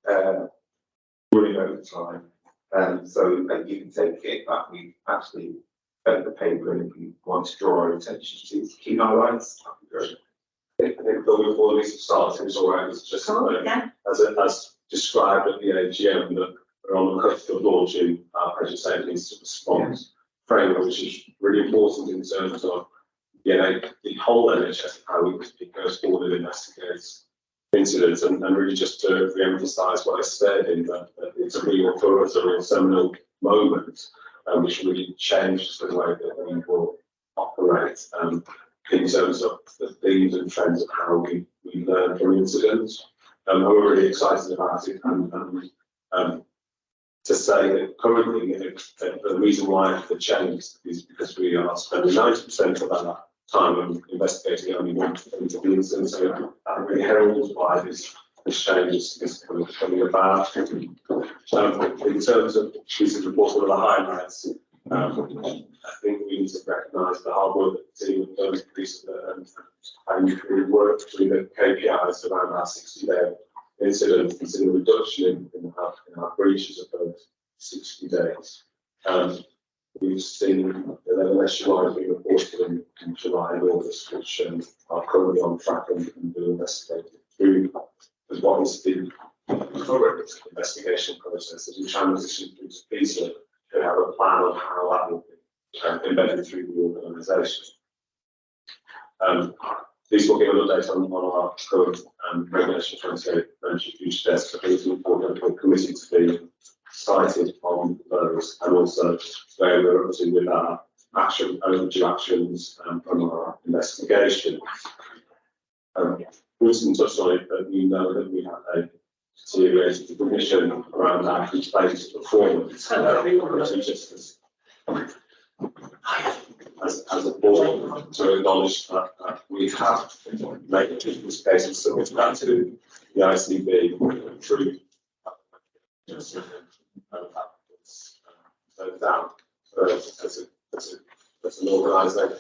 running over time. So you can take it that we actually bent the paper, and if you want to draw our attention to key highlights, that would be great. I think before Lisa started, it was all right. It's just as described at the AGM that we're on the cusp of launching our presentation incident response framework, which is really important in terms of the whole NHS, how it goes forward and investigates incidents, and really just to re-emphasise what I said in that it's a real, for us, a real seminal moment, which really changed the way that we will operate in terms of the themes and trends of how we learn from incidents. We're really excited about it, and to say that currently the reason why the change is because we are spending 90% of our time on investigating only 1% of the incidents, so that really heralds why this change is coming about. In terms of these reports, one of the highlights, I think we need to recognise the hard work that the team have done and we worked through the KPIs around our 60-day incidents and seen a reduction in our breaches of those 60 days. We've seen 11 SUIs being reported in July and August, which are currently on track and being investigated through as what is the current investigation process. As we transition through to PISA, we have a plan on how that will be embedded through the organisation. These will give an update on our current Regulation 28 mentioned future desk. I think it's important that we're committed to being cited on those, and also where we're up to with our overdue actions from our investigation. Winston touched on it, but you know that we have a deteriorated condition around our complaints performance. Just as a board, to acknowledge that we have made this case and submitted that to the ICB through down. As an organisation,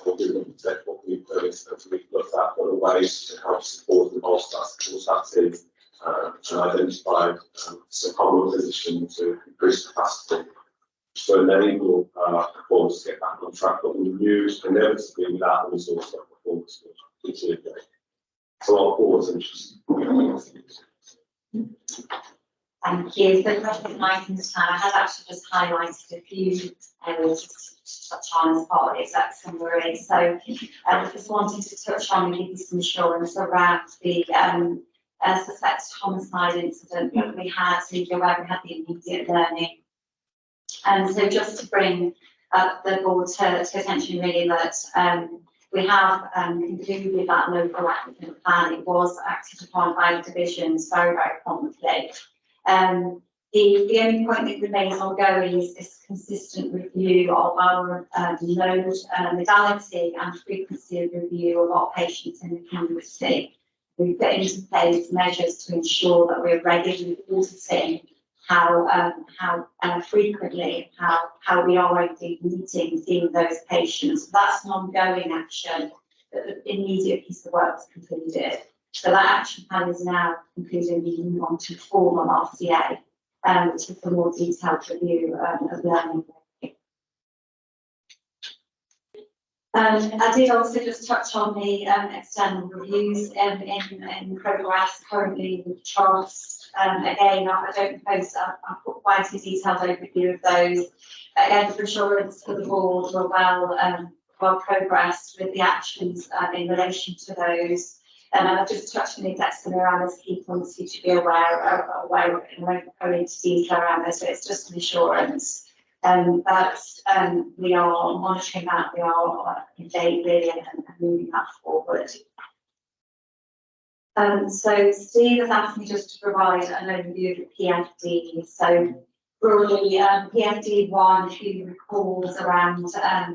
what we've done is that we've looked at other ways to help support and bolster that team, and identified some common position to increase capacity to enable performance to get back on track, but we knew inevitably without the resource that performance would deteriorate. So I'll pause and just. Thank you. So the question items time, I have actually just highlighted a few areas to touch on as part of the exec summary. So I just wanted to touch on and give you some assurance around the suspected homicide incident that we had, so you're aware we had the immediate learning. And so just to bring the board to attention really that we have concluded that local applicant plan. It was acted upon by the divisions very, very promptly. The only point that remains ongoing is this consistent review of our load, modality and frequency of review of our patients in the community. We've put into place measures to ensure that we're regularly auditing how frequently, how we are indeed meeting, seeing those patients. So that's an ongoing action, but the immediate piece of work was completed. So that action plan is now concluded. We move on to formal RCA, which is a more detailed review of learning. I did also just touch on the external reviews in progress currently with trust. Again, I don't propose I've put quite a detailed overview of those. Again, for assurance for the board, we're well progressed with the actions in relation to those. And I've just touched on the exec summary around those key points for you to be aware of, and I won't go into detail around this, so it's just an assurance. But we are monitoring that, we are engaged really and moving that forward. So Steve has asked me just to provide an overview of the PFD. So broadly, PFD 1, if you recall, was around sorry,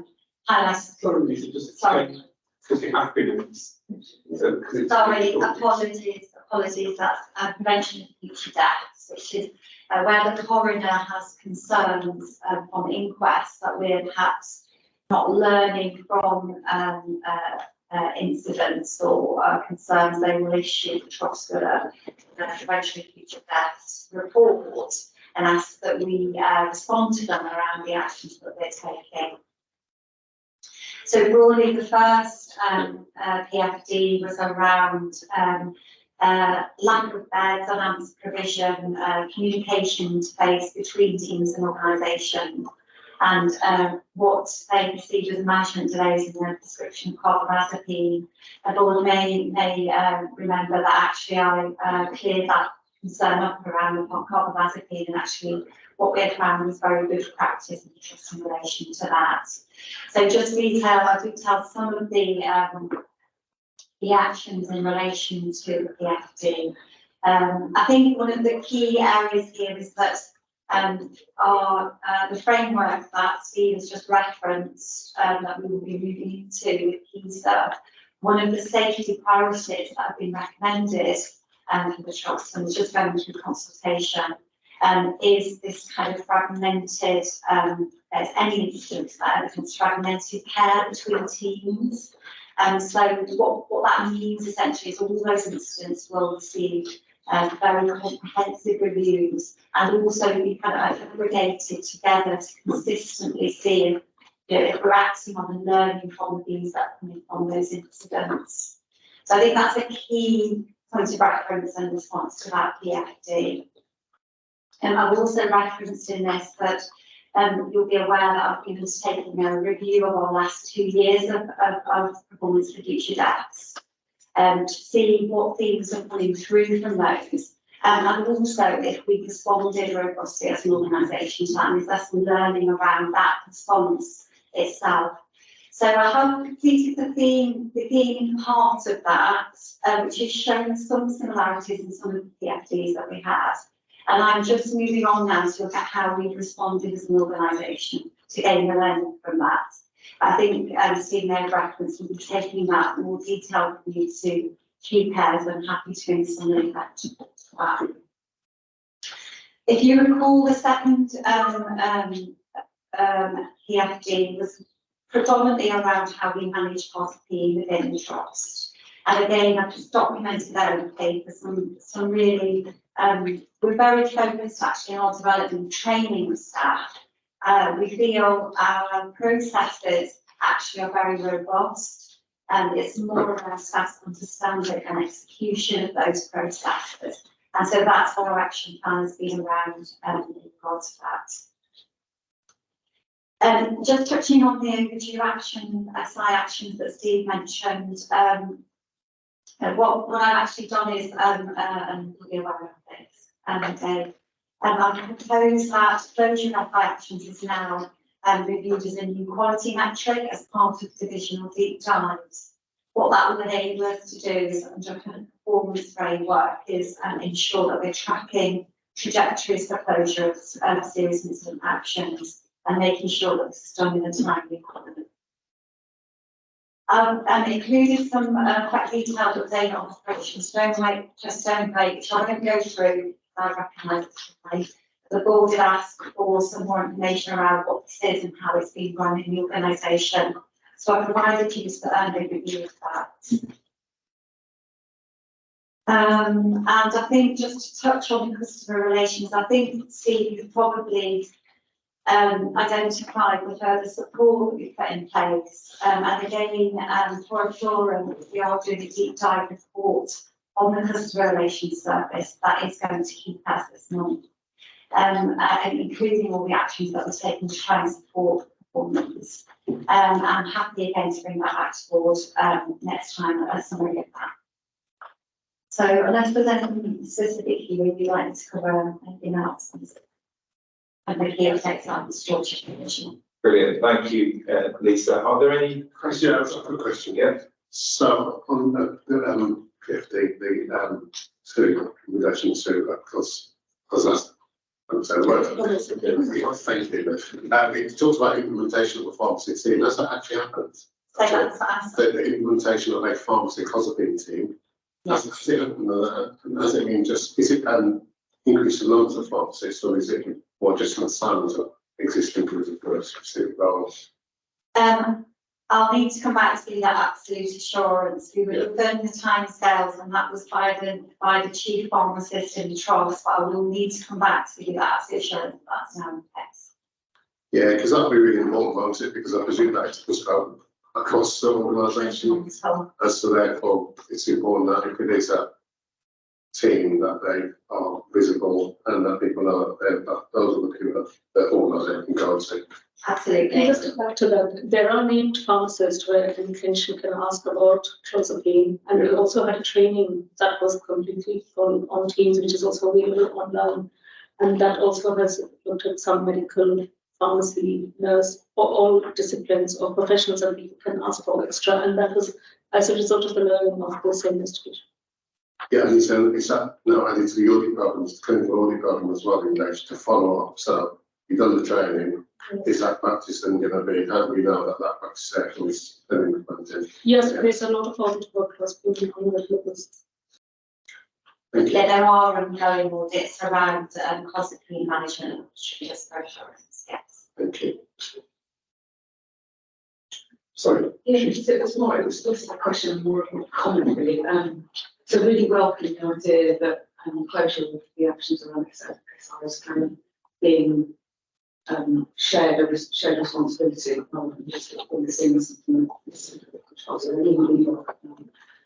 apologies, that's prevention of future deaths, which is where the coroner has concerns on inquests that we're perhaps not learning from incidents or concerns they will issue the trust Prevention of Future Deaths report and asked that we respond to them around the actions that they're taking. So broadly, the first PFD was around lack of beds, unannounced provision, communication interface between teams and organisations, and what they perceived as management delays in the prescription of carbamazepine. And board may remember that actually I cleared that concern up around the carbamazepine, and actually what we had found was very good practice and interest in relation to that. So just I detailed some of the actions in relation to the PFD. I think one of the key areas here is that the framework that Steve has just referenced, that we will be moving into with PISA, one of the safety priorities that have been recommended for the trust, and it's just going through consultation, is this kind of fragmented, any instance that is fragmented care between teams. So what that means essentially is all those incidents will receive very comprehensive reviews and also be kind of aggregated together to consistently see if we're acting on and learning from the things that are coming from those incidents. So I think that's a key point of reference and response to that PFD. I've also referenced in this that you'll be aware that I've been taking a review of our last 2 years of performance for future deaths, to see what themes are coming through from those, and also if we responded robustly as an organisation to that, and if there's some learning around that response itself. So I have completed the theme part of that, which is showing some similarities in some of the PFDs that we had. And I'm just moving on now to look at how we've responded as an organisation to gain the learning from that. I think Steve made reference to taking that more detailed view to key pairs. I'm happy to bring some of that to that. If you recall, the second PFD was predominantly around how we manage RCP within the trust. And again, I've just documented that in the paper, some really, we're very focused actually on developing training of staff. We feel our processes actually are very robust, and it's more around staff's understanding and execution of those processes. And so that's what our action plan has been around in regards to that. Just touching on the overdue action, SI actions that Steve mentioned, what I've actually done is, and you'll be aware of this, I've proposed that closure of SI actions is now reviewed as a new quality metric as part of divisional deep dives. What that will enable us to do is, under kind of performance framework, is ensure that we're tracking trajectories for closure of serious incident actions and making sure that this is done in a timely manner. And included some quite detailed update on Operation Stonebreak, which I won't go through. I recognise it's the board had asked for some more information around what this is and how it's been run in the organisation. So I provided you with an overview of that. And I think just to touch on customer relations, I think Steve, you've probably identified the further support that we've put in place. And again, for a forum, we are doing a deep dive report on the customer relations service that is going to keep us this month, including all the actions that we're taking to try and support performance. I'm happy again to bring that back to board next time as summary of that. So unless there's anything specifically we'd like to cover, anything else, and the key effects on the stewardship commission. Brilliant, thank you, Lisa. Are there any questions? Yeah, I've got a question. Yeah. So on the PFD, the to relation to because that's I'm saying the word. Thank you. It talks about implementation of the pharmacy team. Has that actually happened? So that's The implementation of a pharmacy clozapine team. yes. Does it mean just is it increase the numbers of pharmacists, or is it more just an assignment of existing groups for a specific role? I I'll need to come back to give you that absolute assurance. We were given the timescales, and that was by the chief pharmacist in the trust, but I will need to come back to give you that absolute assurance that that's now in place. Yeah, because that'll be really important, won't it? Because I presume that it's pushed out across the organisation. So, And so therefore, it's important that if it is a team, that they are visible and that people know that those are the people that the organisation can go to. absolutely. And just to back to that, there are named pharmacists where an clinician can ask about clozapine, and we also had a training that was completely on Teams, which is also available online, and that also has looked at some medical, pharmacy, nurse, or all disciplines or professionals that people can ask for extra, and that was as a result of the learning of the same investigation. Yeah, and so it's that now added to the audit programs, the clinical audit program as well, in relation to follow up. So you've done the training. Is that practice then going to be, how do we know that that practice actually is then implemented? Yes, there's a lot of audit work that's been done on that levels. Thank you. Yeah, there are ongoing audits around clozapine management, just for assurance, yes. Thank you. Sorry. Yeah, so it was more, it was just a question more of a comment really. So really welcome the idea that closure of the actions around SRS kind of being shared responsibility rather than just all the things from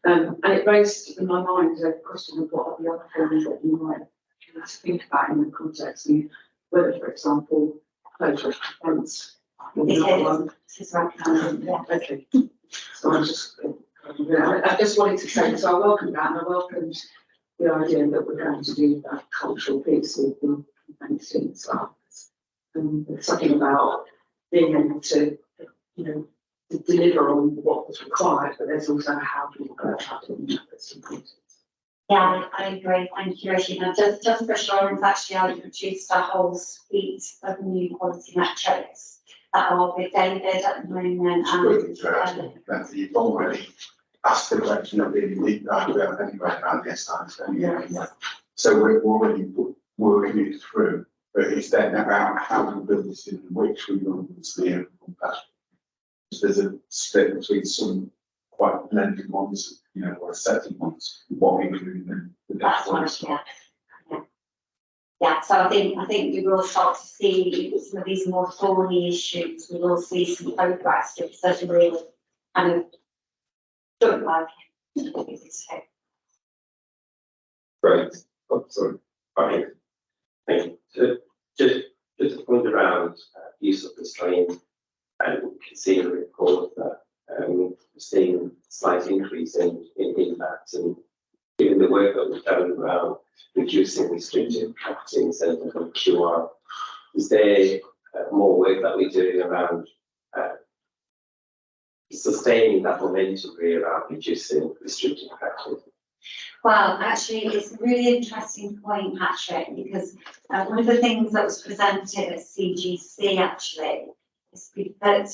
and it raised in my mind a question of what are the other things that you might have to think about in the context and whether, for example, closure of defence will be another one. Yeah. Okay. So I just wanted to say, so I welcome that, and I welcomed the idea that we're going to do that cultural piece with the students as well. There's something about being able to, to deliver on what was required, but there's also how do you go about doing that that's important. Yeah, I agree. Thank you, Rashida. Just for assurance, actually, I produced a whole suite of new quality metrics that are with David at the moment. That you've already asked the question of the elite anyway around this time. So we're already working it through, but it's then about how we build this in which we will steer from that. There's a split between some quite blended ones, or setting ones, what we do in the That's ones. right, yeah. Yeah, so I think we will start to see some of these more thorny issues. We will see some progress that certainly kind of don't like it. Great. Oh, sorry. Okay. Thank you. Just a point around use of the strain, and we can see in the report that we're seeing a slight increase in impact, and given the work that we've done around reducing restricted practice and QR, is there more work that we're doing around sustaining that momentum really around reducing restricted practice? Well, actually, it's a really interesting point, Patrick, because one of the things that was presented at CGC actually is that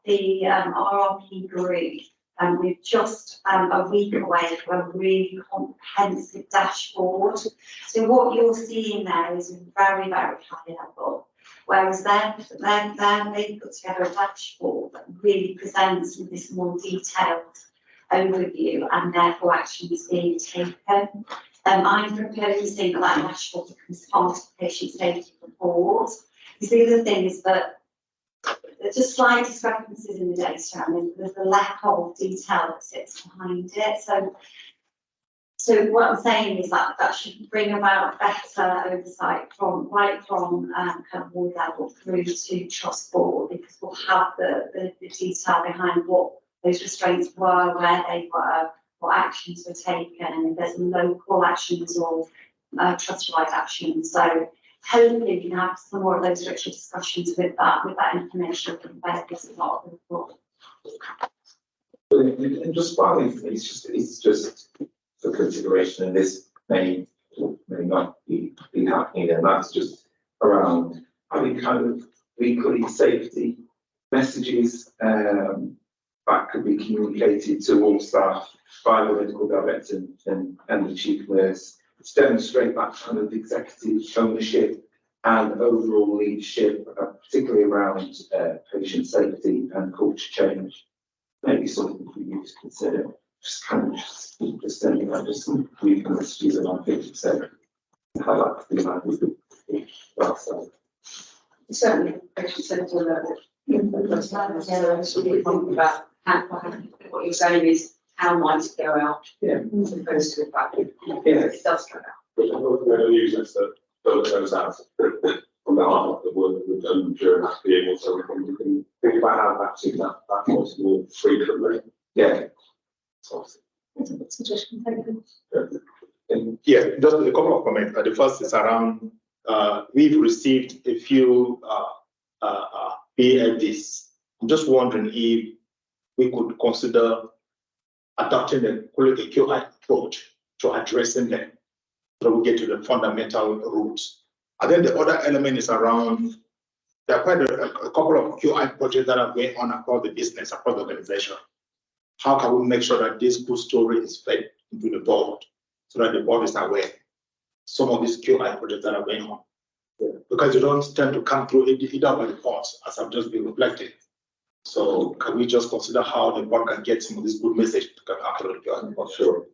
the RRP group, we're just a week away from a really comprehensive dashboard. So what you're seeing there is very, very high level, whereas they put together a dashboard that really presents with this more detailed overview and therefore actions being taken. I'm proposing that dashboard becomes part of the patient safety report. Because the other thing is that there's just slight discrepancies in the data, and there's a lack of detail that sits behind it. So what I'm saying is that should bring about better oversight from kind of ward level through to trust board, because we'll have the detail behind what those restraints were, where they were, what actions were taken, and if there's local actions or trust-wide actions. So hopefully we can have some more of those richer discussions with that information compared as part of the report. And just finally, it's just for consideration, and this may not be happening, and that's just around having kind of weekly safety messages that could be communicated to all staff by the medical director and the chief nurse to demonstrate that kind of executive ownership and overall leadership, particularly around patient safety and culture change. Maybe something for you to consider. Just kind of just sending out just some brief messages around patient safety. How that could be well, so. Certainly, patient centre level. So we think about how, what you're saying is how might it go out? Yeah. As opposed to the fact that Yeah. it does go out. We're using this that goes out on behalf of the work that we've done during that period, so we can think about how that was more frequently. Yeah. That's a good suggestion, thank you. Yeah, just a couple of comments. The first is around, we've received a few PLDs. I'm just wondering if we could consider adopting a QI approach to addressing them, so we get to the fundamental roots. And then the other element is around, there are quite a couple of QI projects that are going on across the business, across the organization. How can we make sure that this good story is fed into the board so that the board is aware some of these QI projects that are going on? Because you don't tend to come through either by reports, as I've just been reflecting. So can we just consider how the board can get some of this good message to come after the QI report? Sure.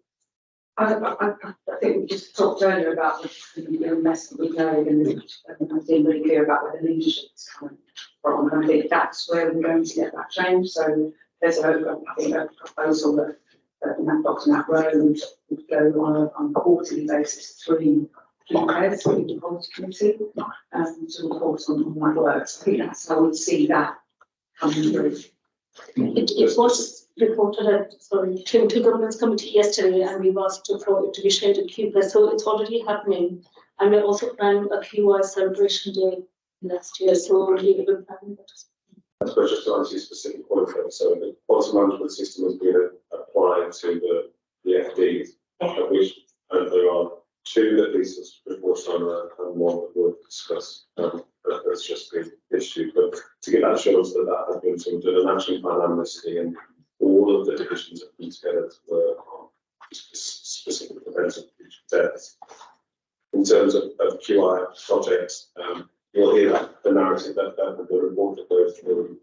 I think we just talked earlier about the mess that we know and I've been really clear about where the leadership is coming from. And I think that's where we're going to get that change. So there's I think a proposal that in that box in that row would go on a quarterly basis through heads, the policy committee, to report on my work. So I think that's how we'd see that coming through. It was reported at, to governance committee yesterday, and we've asked for it to be shared at Q+, so it's already happening. And we're also planning a QI celebration day next year, so we're planning that. I suppose just to answer your specific point, so the quality management system has been applied to the FDs, of which there are two that Lisa's reports on and one that we'll discuss. That's just the issue, but to get that assurance that that has been sort of done, an action plan amnesty and all of the divisions have been together to work on specific events of future deaths. In terms of QI projects, you'll hear the narrative that the report that goes through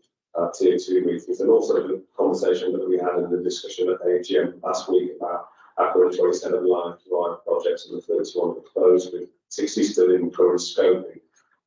tier 2 meetings, and also the conversation that we had in the discussion at AGM last week about our current 27 live projects and the 31 that closed, with 60 still in current scoping,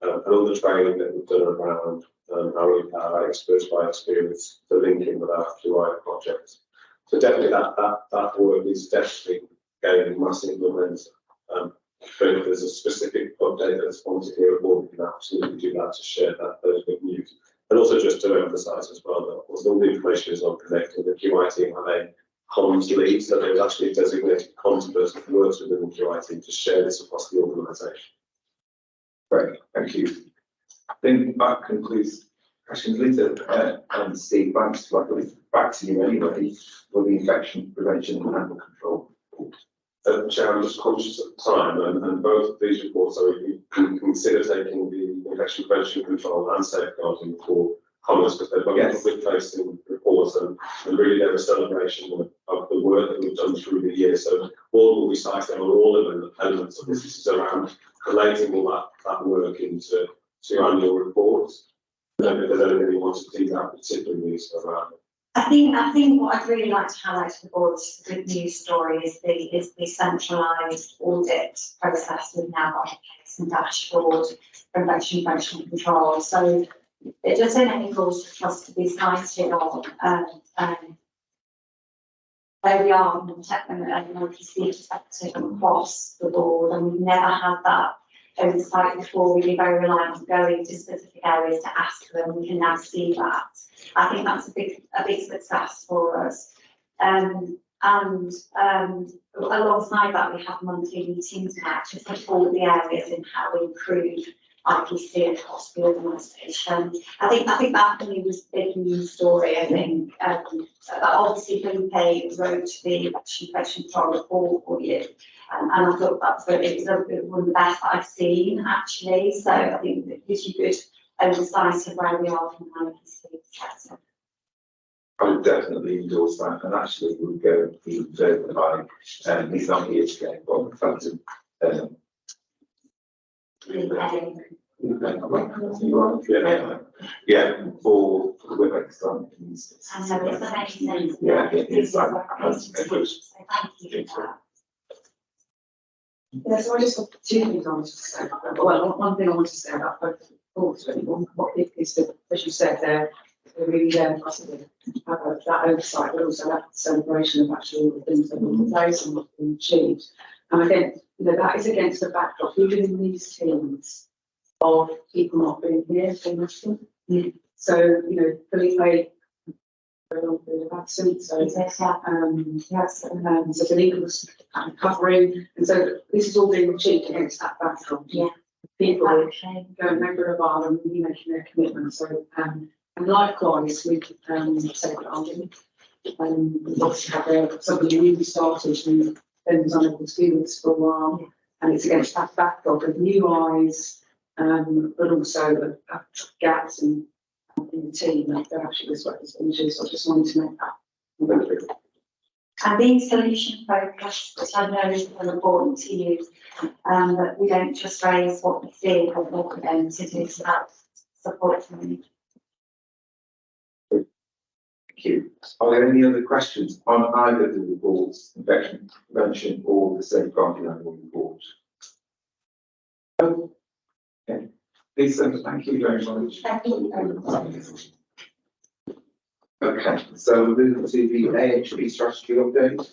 and all the training that we've done around our experts by experience to link in with our QI projects. So definitely that work is definitely gaining massive momentum. But if there's a specific update that's wanted here, we can absolutely do that to share those good news. And also just to emphasise as well that of course all the information is not connected. The QI team have a comms lead, so there's actually a designated comms person who works within the QI team to share this across the organisation. Great, thank you. I think that concludes questions. Lisa and Steve, thanks. Back to you anyway for the infection prevention and animal control. Chair, I'm just conscious of time, and both of these reports, so we can consider taking the infection prevention control and safeguarding for comments, because they've got public facing reports and really they're a celebration of the work that we've done through the year. So all will be cited on all of the elements of this. This is around collating all that work into annual reports. I don't know if there's anything you want to tease out particularly around it. I think what I'd really like to highlight to the board is the good news story is the centralised audit process we've now got in place and dashboard for infection prevention control. So it does enable us to be cited on where we are from an OPC perspective across the board, and we've never had that oversight before. We've been very reliant on going to specific areas to ask them. We can now see that. I think that's a big success for us. Alongside that, we have monthly meetings now to support the areas in how we improve IPC across the organisation. I think that for me was a big news story. I think obviously Felipe wrote the infection prevention control report for you, and I thought it was one of the best that I've seen actually. So I think it gives you good oversight of where we are from an IPC perspective. I would definitely endorse that, and actually we'll go even further by he's not here today, but in fact Yeah, for the WebEx time. And there was amazing. Yeah, This is like what I wanted to do, so thank you for that. Yeah, so I just have two things I wanted to say about that. Well, one thing I wanted to say about both thoughts, really, what is that, as you said, they're really there for us to have that oversight, but also that celebration of actually all the things that we've done and what's been achieved. And again, that is against the backdrop, even in these teams, of people not being here for nothing. So, Felipe, absent, so Yes, yeah. so Felipe was covering, and so this is all being achieved against that backdrop. Yeah. People Okay. going over a bar and really making their commitment. So, and likewise with safeguarding, we've obviously had somebody who really started who then was unable to do this for a while, and it's against that backdrop of new eyes, but also gaps in the team that they're actually this work has been achieved. So I just wanted to make that. And being solution focused, which I know is very important to you, that we don't just raise what we see, but what we're going to do to help support them. Thank you. Are there any other questions on either the reports, infection prevention or the safeguarding annual report? Okay. Lisa, thank you very much. Thank you. Okay, so we're moving to the AHP strategy update.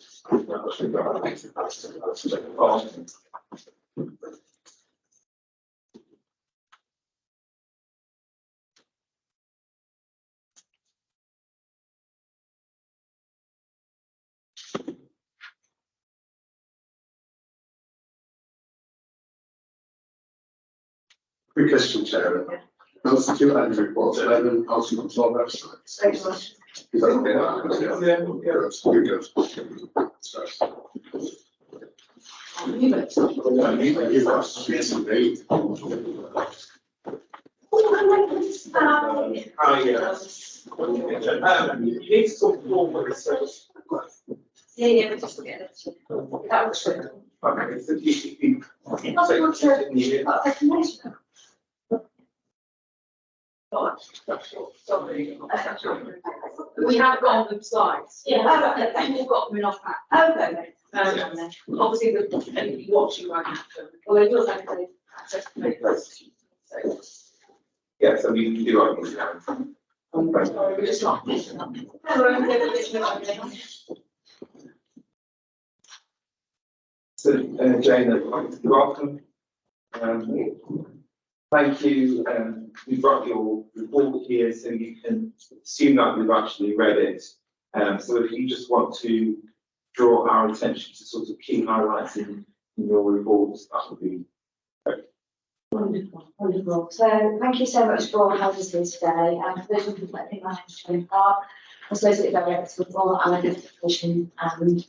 Quick question, Chair. Those two annual reports, are they then also on our website? Thanks, Josh. Is that okay? Good. So, you must be somebody. You need to talk more with this. Yeah, but just forget it. That was true. Okay, so you. It's not good to, but I can mention Sorry. We have got on the slides. Yeah. We've got them in our pack. Okay. Obviously, the anybody watching might have to, although you'll have to access to make those. So, Yeah, so we do our things now. sorry, we're just not. So, Jane, welcome. Thank you. We've got your report here, so you can assume that we've actually read it. So if you just want to draw our attention to sort of key highlights in your reports, that would be great. Wonderful, wonderful. So thank you so much for having us here today. For those of you that think my name is Jane Clark, I'm Associate Director for Identification and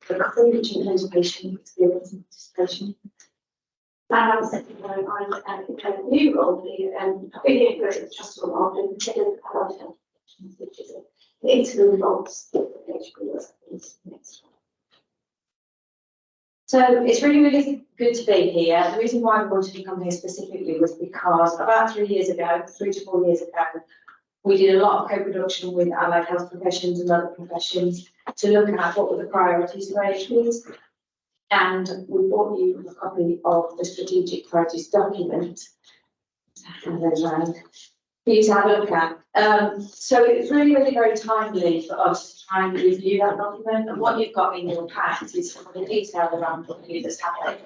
Recovery, which includes patient experience and participation. I'm a new role here, and I've been here for just a while, and taken which is the interim results. So it's really, really good to be here. The reason why I wanted to come here specifically was because about 3 to 4 years ago, we did a lot of co-production with allied health professions and other professions to look at what were the priorities for AHPs. And we brought you a copy of the strategic priorities document for you to have a look at. So it's really, really very timely for us to try and review that document. And what you've got in your pack is some of the detail around what that's happening.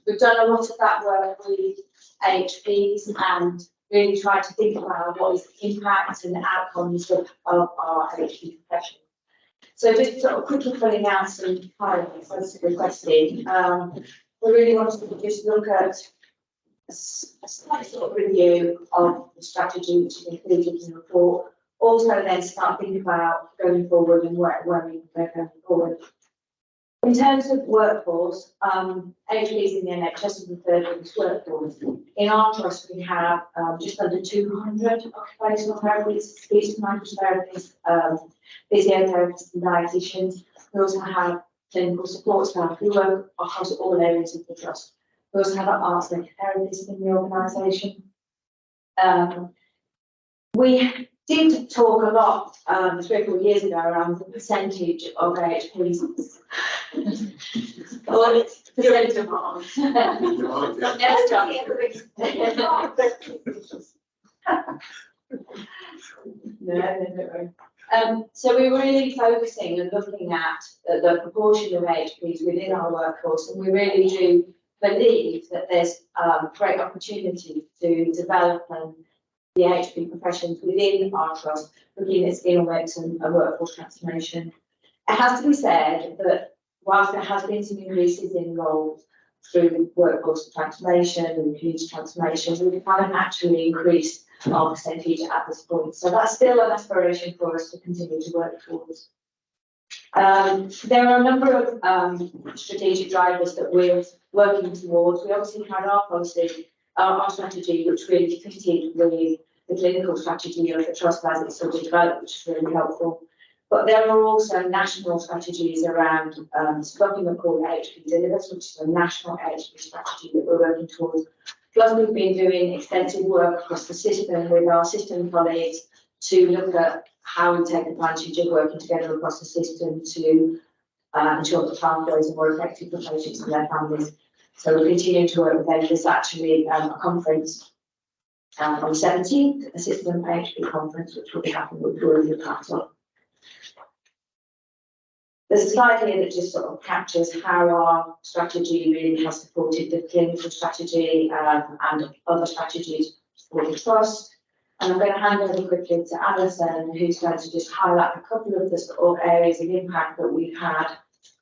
We've done a lot of that work with AHPs and really tried to think about what is the impact and the outcomes of our AHP profession. So just sort of quickly pulling out some highlights as requested. We really wanted to just look at a slight sort of review of the strategy which is included in the report. Also then start thinking about going forward and where we go going forward. In terms of workforce, AHPs in the NHS is the third biggest workforce. In our trust, we have just under 200 occupational therapists, speech and language therapists, physiotherapists and dietitians. We also have clinical support staff who work across all areas of the trust. We also have an arts and therapists in the organisation. We did talk a lot, 3 or 4 years ago around the percentage of AHPs. Well, it's percent demand. So we were really focusing and looking at the proportion of HPs within our workforce, and we really do believe that there's great opportunity to develop the HP professions within our trust, looking at skill mix and workforce transformation. It has to be said that whilst there has been some increases in roles through workforce transformation and community transformation, we haven't actually increased our percentage at this point. So that's still an aspiration for us to continue to work towards. There are a number of strategic drivers that we're working towards. We obviously had our policy, our strategy, which really fitted with the clinical strategy of the trust as it's sort of developed, which is really helpful. But there are also national strategies around document called HP Delivers, which is a national HP strategy that we're working towards. Plus, we've been doing extensive work across the system with our system colleagues to look at how we take advantage of working together across the system to ensure that pathways are more effective for patients and their families. So we're continuing to work with them. There's actually a conference on the 17th, a system HP conference, which will be happening with Gloria part of. There's a slide here that just sort of captures how our strategy really has supported the clinical strategy and other strategies for the trust. And I'm going to hand over quickly to Alison, who's going to just highlight a couple of the sort of areas of impact that we've had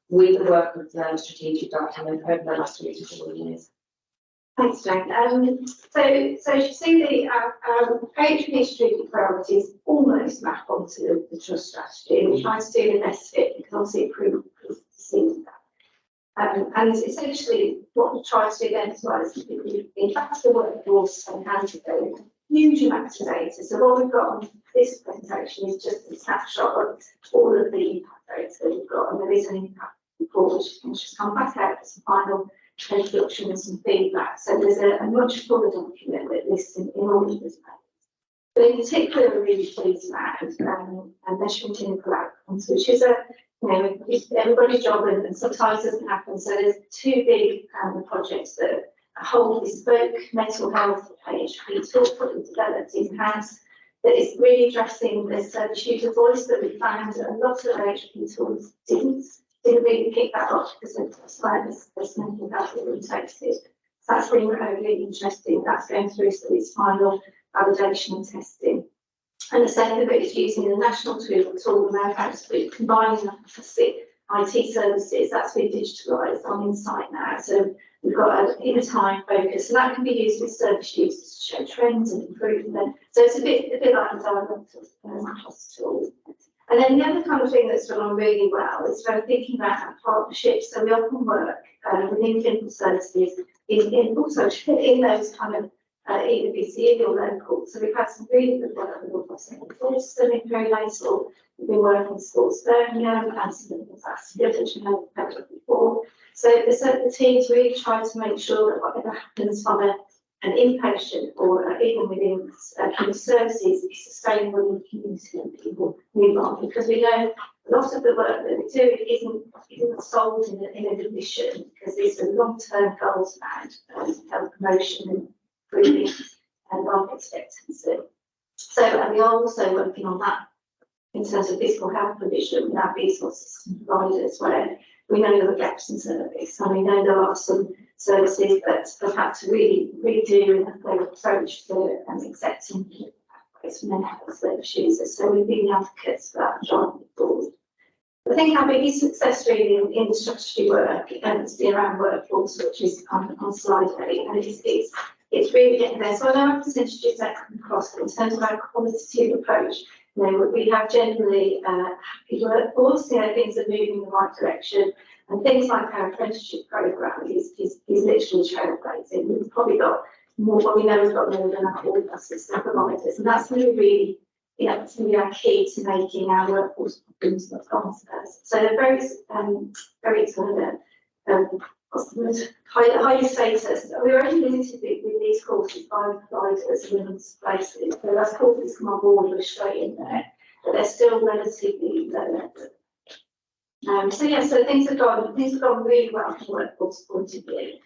with the work of the strategic document over the last 3 to 4 years. Thanks, Jane. So as you see, the HP strategic priorities almost map onto the trust strategy. We try to do the best fit because obviously it proves to see that. And essentially, what we try to do then as well is in fact the workforce and antidote huge amounts of data. So what we've got on this presentation is just a snapshot of all of the impact data that we've got, and there is an impact report which can just come back out as a final introduction and some feedback. So there's a much fuller document that lists in all of this. But in particular, we're really pleased around measuring clinical outcomes, which is it's everybody's job and sometimes doesn't happen. So there's 2 big projects that a whole bespoke mental health HP tool that we developed in-house that is really addressing this service user voice that we found a lot of HP tools didn't really pick that up because of this mental health that we tasted. So that's really interesting. That's going through its final validation and testing. And the second bit is using the national tool now actually combining the fantastic IT services that's been digitalised on Insight now. So we've got an in-time focus, and that can be used with service users to show trends and improve them. So it's a bit like the hospital. And then the other kind of thing that's gone on really well is thinking about our partnerships. So we often work within clinical services in also in those kind of either BCE or local. So we've had some really good work with Boston in perinatal. We've been working with sports Birmingham and some of the which we know before. So the teams really try to make sure that whatever happens from an inpatient or even within kind of services is sustainable in the community and people move on, because we know a lot of the work that we do isn't solved in a division, because these are long-term goals around health promotion and improving life expectancy. So and we are also working on that in terms of physical health provision with our resource system providers, where we know there are gaps in service, and we know there are some services that have had to really redo their approach to accepting pathways for mental health service users. So we've been advocates for that driving forward. I think our biggest success really in the strategy work has been around workforce, which is on slide 8, and it's really getting there. So I know our percentages that come across, but in terms of our qualitative approach, we have generally happy workforce, things are moving in the right direction, and things like our apprenticeship programme is literally trailblazing. We've probably got more, what we know we've got more than all of our system providers, and that's really it's going to be our key to making our workforce problems much faster. So they're very kind of what's the word, high status. We're only limited with these courses by providers in limited places. So as courses come on board, we're straight in there, but they're still relatively low level. So yeah, so things have gone really well from a workforce point of view.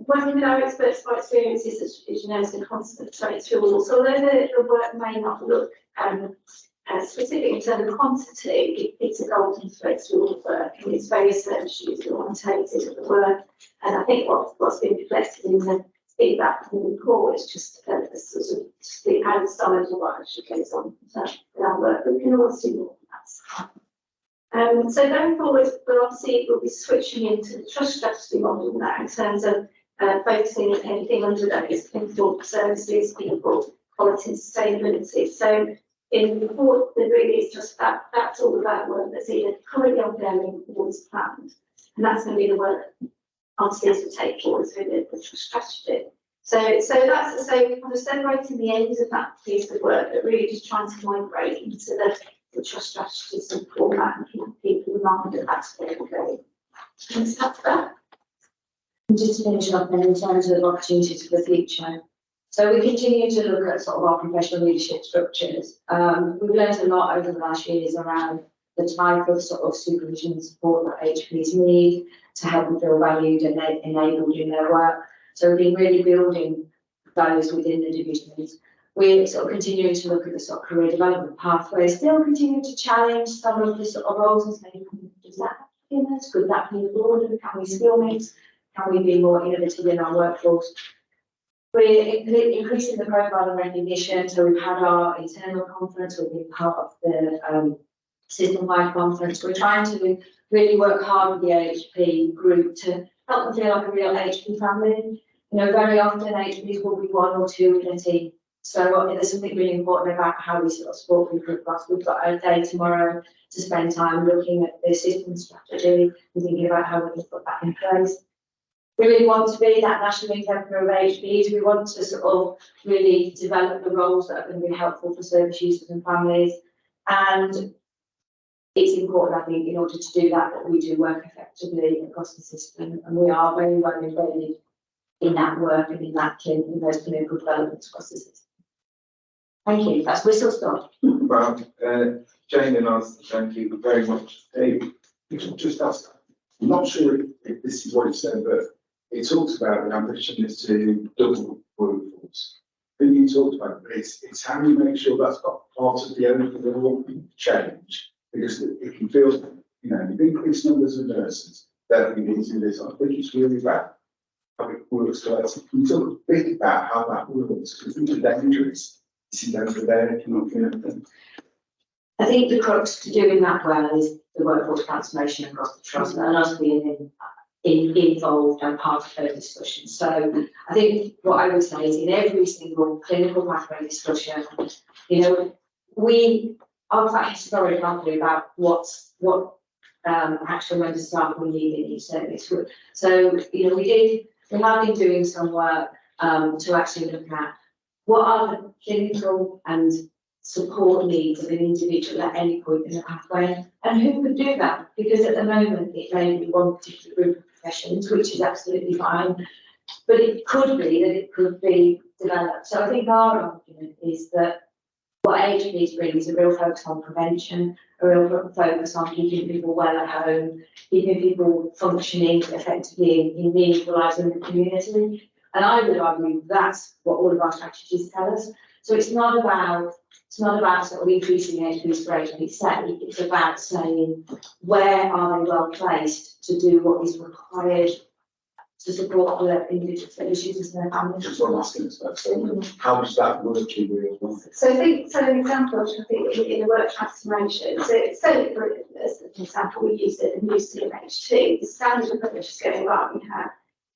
Working with our experts by experiences, as you know, is a constant straight through all. So although the work may not look specific in terms of quantity, it's a golden thread through all the work, and it's very essential if you want to take it at the work. And I think what's been reflected in the feedback from the report is just a sort of the outside of what actually goes on with our work. We can always do more than that. So going forward, we'll be switching into the trust strategy model now in terms of focusing on anything under those people, services, people, quality and sustainability. So in the report, there really is just that's all about work that's either currently ongoing or is planned. And that's going to be the work RTs will take forward through the trust strategy. So that's kind of separating the ends of that piece of work, but really just trying to migrate into the trust strategies and format and keep people in mind that that's where we're going. And so that's that. And just to finish up then in terms of opportunities for the future. So we continue to look at sort of our professional leadership structures. We've learned a lot over the last years around the type of sort of supervision and support that HPs need to help them feel valued and enabled in their work. So we've been really building those within the divisions. We're sort of continuing to look at the sort of career development pathways, still continuing to challenge some of the sort of roles and say, does that in us? Could that be broader? Can we skill mix? Can we be more innovative in our workforce? We're increasing the profile and recognition. So we've had our internal conference, we've been part of the system-wide conference. We're trying to really work hard with the AHP group to help them feel like a real HP family. You know, very often HPs will be one or two in a team. So there's something really important about how we sort of support people across. We've got a day tomorrow to spend time looking at the system strategy and thinking about how we can put that in place. We really want to be that national exemplar of HPs. We want to sort of really develop the roles that are going to be helpful for service users and families. And it's important, I think, in order to do that, that we do work effectively across the system. And we are very well embedded in that work and in those clinical developments across the system. Thank you. That's whistle stop. Well, Jane and I, thank you very much. Dave, you can just ask, I'm not sure if this is what you said, but it talks about the ambition is to double workforce. Then you talked about it's how you make sure that's got part of the overall change, because it can feel, you know, you've increased numbers of nurses that we need to do this. I think it's really about how it works. So can you talk a bit about how that works? Because the danger is over there, if you're not going to. I think the crux to doing that well is the workforce transformation across the trust and us being involved and part of those discussions. So I think what I would say is in every single clinical pathway discussion, you know, we are quite historically about what actual members of staff we need in each service. So, you know, we have been doing some work to actually look at what are the clinical and support needs of an individual at any point in the pathway, and who could do that? Because at the moment it may be one particular group of professions, which is absolutely fine, but it could be that it could be developed. So I think our argument is that what HPs bring is a real focus on prevention, a real focus on keeping people well at home, keeping people functioning effectively in meaningful lives in the community. And I would argue that's what all of our strategies tell us. So it's not about sort of increasing HPs for HP's sake. It's about saying where are they well placed to do what is required to support the individual service users and their families. Just one last thing, so how does that work in real life? So I think, so an example, I think in the work transformation, so for as an example, we use it in UCMH2, the standard approach is going right.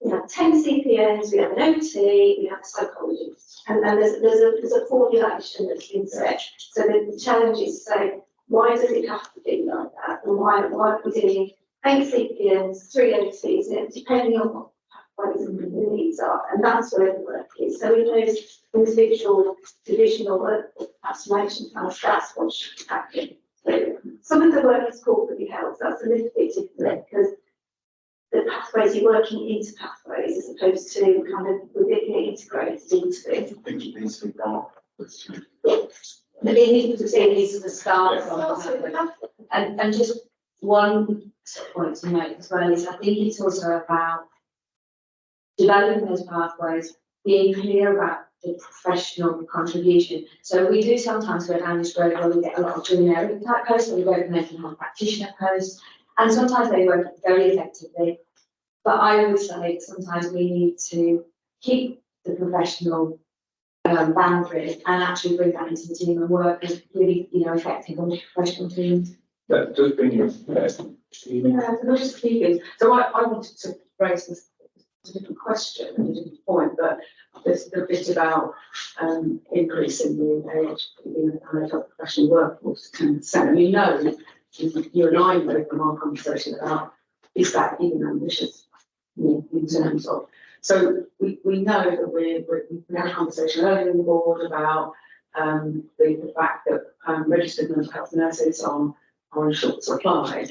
We have 10 CPNs, we have an OT, we have a psychologist, and there's a formulation that's been set. So the challenge is to say, why does it have to be like that? And why are we doing 8 CPNs, 3 OTs, depending on what pathways and the needs are, and that's where the work is. So in those individual divisional work transformation plans, that's what should happen. So some of the work is corporately held, that's a little bit different because the pathways, you're working into pathways as opposed to kind of within integrated into it. I think it needs to be done. The beginning to say these are the start of, and just one sort of point to note as well is I think it's also about developing those pathways, being clear about the professional contribution. So we do sometimes go down this road where we get a lot of generic type posts, or we go for mental health practitioner posts, and sometimes they work very effectively. But I would say sometimes we need to keep the professional boundary and actually bring that into the team and work with really, effective on professional teams. That does bring you best. Yeah, so just a few things. So I wanted to raise this a different question, a different point, but there's the bit about increasing the age in the professional workforce to 10%. And you know, you and I know from our conversation about is that even ambitious in terms of. So we know that we had a conversation earlier in the board about the fact that registered mental health nurses are in short supply.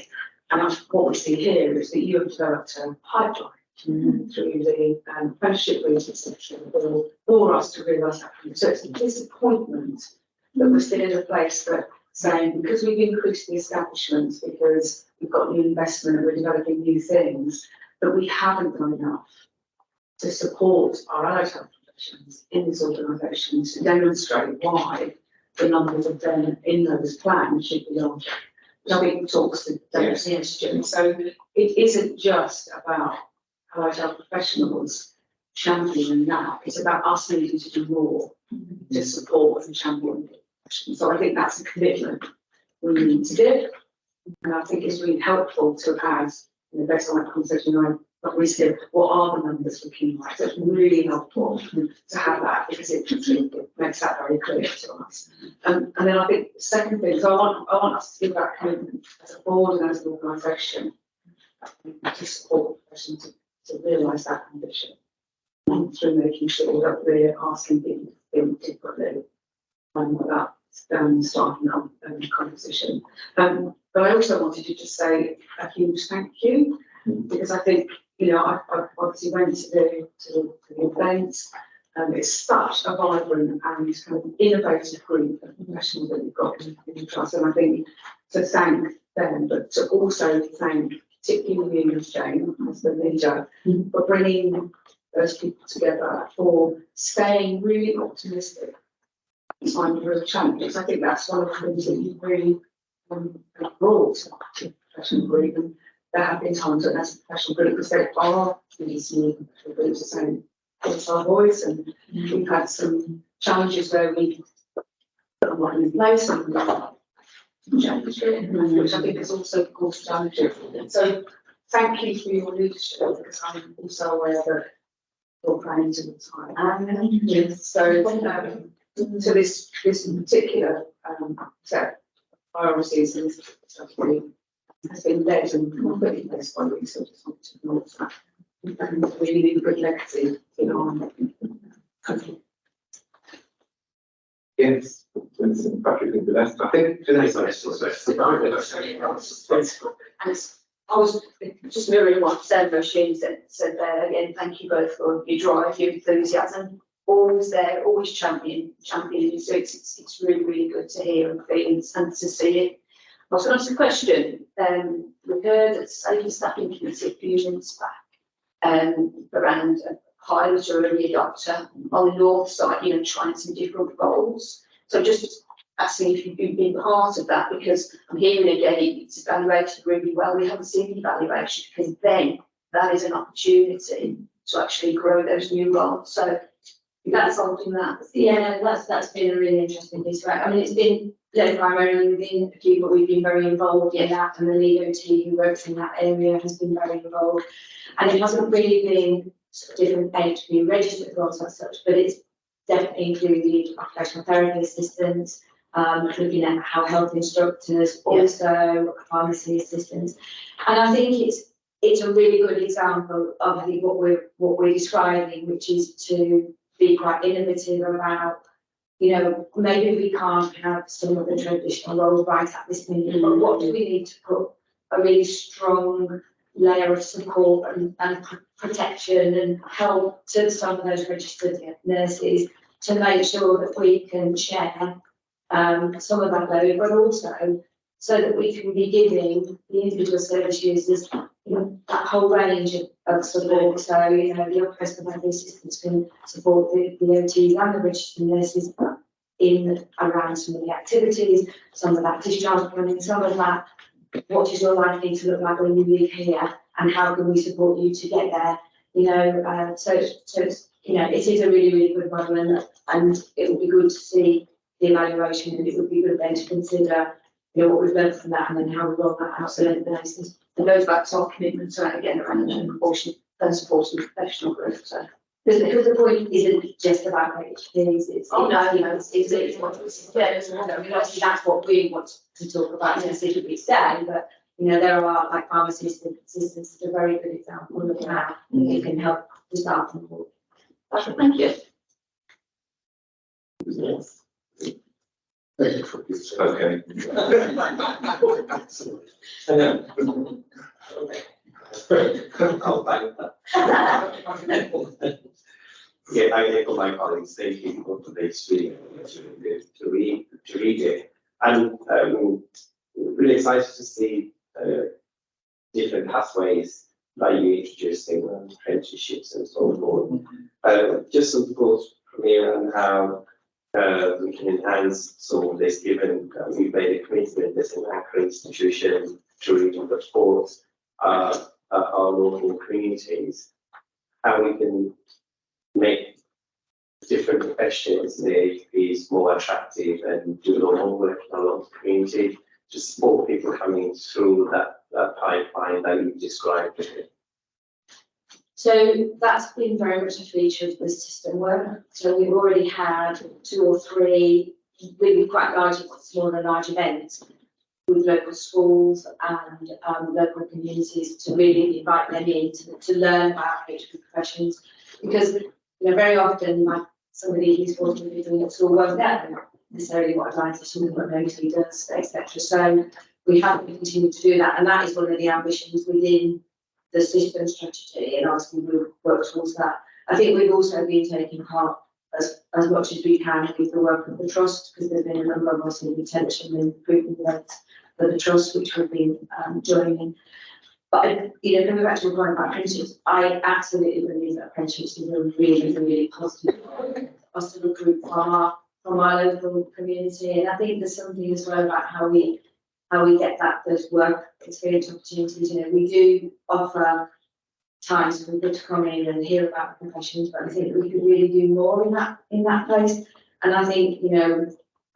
And what we see here is that you have developed a pipeline through the apprenticeship section for us to realise that. So it's a disappointment that we're still in a place that saying because we've increased the establishments, because we've got new investment and we're developing new things, that we haven't done enough to support our allied health professions in these organisations to demonstrate why the numbers of them in those plans should be larger. I think talks to the So it isn't just about allied health professionals championing that, it's about us needing to do more to support and champion the profession. So I think that's a commitment we need to do. And I think it's really helpful to have, based on that conversation I've recently, what are the numbers looking like? So it's really helpful to have that because it makes that very clear to us. And then I think the second thing, so I want us to give that commitment as a board and as an organisation to support the profession to realise that ambition through making sure that we're asking people to think differently about starting up conversation. But I also wanted to just say a huge thank you because I think I obviously went to the events. It's such a vibrant and kind of innovative group of professionals that we've got in the trust, and I think to thank them, but to also thank particularly you, Jane, as the leader, for bringing those people together, for staying really optimistic in time of real challenges. I think that's one of the things that you've really brought to the professional group. And there have been times when as a professional group, because there are these new professional groups saying, it's our voice, and we've had some challenges where we put one in place and change it, which I think is also caused challenges. So thank you for your leadership, because I'm also aware that you're planning to retire. So this in particular set of priorities and this stuff has been led and put in place by you, so I just want to acknowledge that. And we leave a good legacy in our country. Yes, Patrick and Vanessa. I think And I was just mirroring what Sarah Machine said there again. Thank you both for your drive, your enthusiasm. Always there, always championing. So it's really good to hear and feel and to see it. I was going to ask a question. We heard that Safety Staffing Committee a few months back around a pilot or a adopter on the north side, trying some different roles. So just asking if you've been part of that, because I'm hearing again it's evaluated really well. We haven't seen the evaluation, because then that is an opportunity to actually grow those new roles. So that's something that, that's been a really interesting piece, right? I mean, it's been primarily within a few, but we've been very involved in that, and the legal team who works in that area has been very involved. And it hasn't really been sort of different age to be registered roles as such, but it's definitely included occupational therapy assistants, looking at how health instructors, also pharmacy assistants. And I think it's a really good example of, I think, what we're describing, which is to be quite innovative about, maybe we can't have some of the traditional roles right at this minute, but what do we need to put a really strong layer of support and protection and help to some of those registered nurses to make sure that we can share some of that load, but also so that we can be giving the individual service users, you know, that whole range of support. So, you know, the upper provider assistants can support the OTs and the registered nurses in around some of the activities, some of that discharge planning, some of that, what does your life need to look like when you leave here, and how can we support you to get there? You know, so it's, you know, it is a really, really good model, and it would be good to see the evaluation, and it would be good then to consider, you know, what we've learned from that, and then how we roll that out. So then the basis, And goes back to our commitment to again around the proportion and supporting professional growth. So because the point isn't just about HPs, it's, Oh, no, you know, it's I mean, obviously that's what we want to talk about specifically today, but you know, there are like pharmacy assistants is a very good example of how it can help the staff and all. thank you. Thank you for this. Okay. I'll bank that. Yeah, I echo my colleagues, thank you for today's reading, to read it. And really excited to see different pathways that you introducing, apprenticeships and so forth. Just some thoughts from here on how we can enhance some of this, given we've made a commitment as an anchor institution to really support our local communities, how we can make different professions in the HPs more attractive and do their own work in our local community to support people coming through that pipeline that you described. So that's been very much a feature of the system work. So we've already had 2 or 3 really quite large, small and large events with local schools and local communities to really invite them in to learn about HP professions, because you know very often like somebody who's working with doing at school won't know necessarily what a dietitian or Moseley does, etc. So we have to continue to do that, and that is one of the ambitions within the system strategy, and obviously we'll work towards that. I think we've also been taking part as much as we can with the work of the trust, because there's been a number of us in retention and improvement events for the trust, which we've been joining. But you know, coming back to the point about apprenticeships, I absolutely believe that apprenticeships is a really, really positive for us to recruit from our local community, and I think there's something as well about how we get those work experience opportunities. You know, we do offer times for people to come in and hear about the professions, but I think we could really do more in that place. And I think, you know,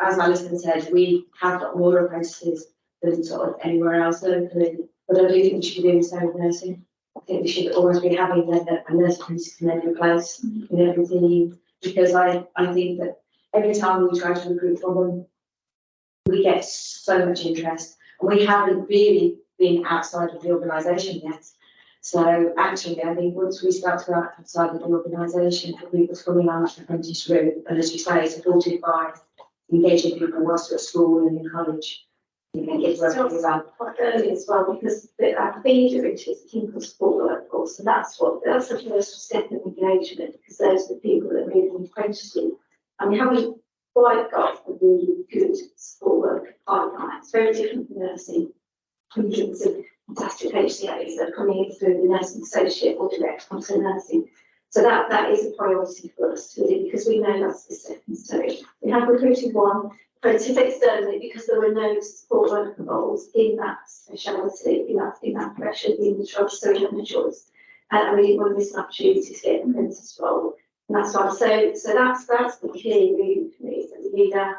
as Alison said, we have got more apprentices than sort of anywhere else locally, but I do think we should be doing the same with nursing. I think we should always be having a nurse apprentice in every place, in every team, because I think that every time we try to recruit from them, we get so much interest, and we haven't really been outside of the organisation yet. So actually, I think once we start to go outside of the organisation, for people coming on that apprentice route, and as you say, supported by engaging people whilst at school and in college, you know, it's really about Quite early as well, because the feeder into is clinical support workforce, and that's the first step of engagement, because those are the people that are moving apprenticeship. And we haven't quite got a really good support work pipeline. It's very different from nursing. Hundreds of fantastic HCAs that are coming in through the nursing associate or direct onto nursing. So that is a priority for us to do, because we know that's the second stage. We have recruited one apprentice externally because there were no support worker roles in that speciality, in that profession, in the trust, so we had no choice. And we didn't want to miss an opportunity to get an apprentice role. And that's why, so that's the key really for me, that we need a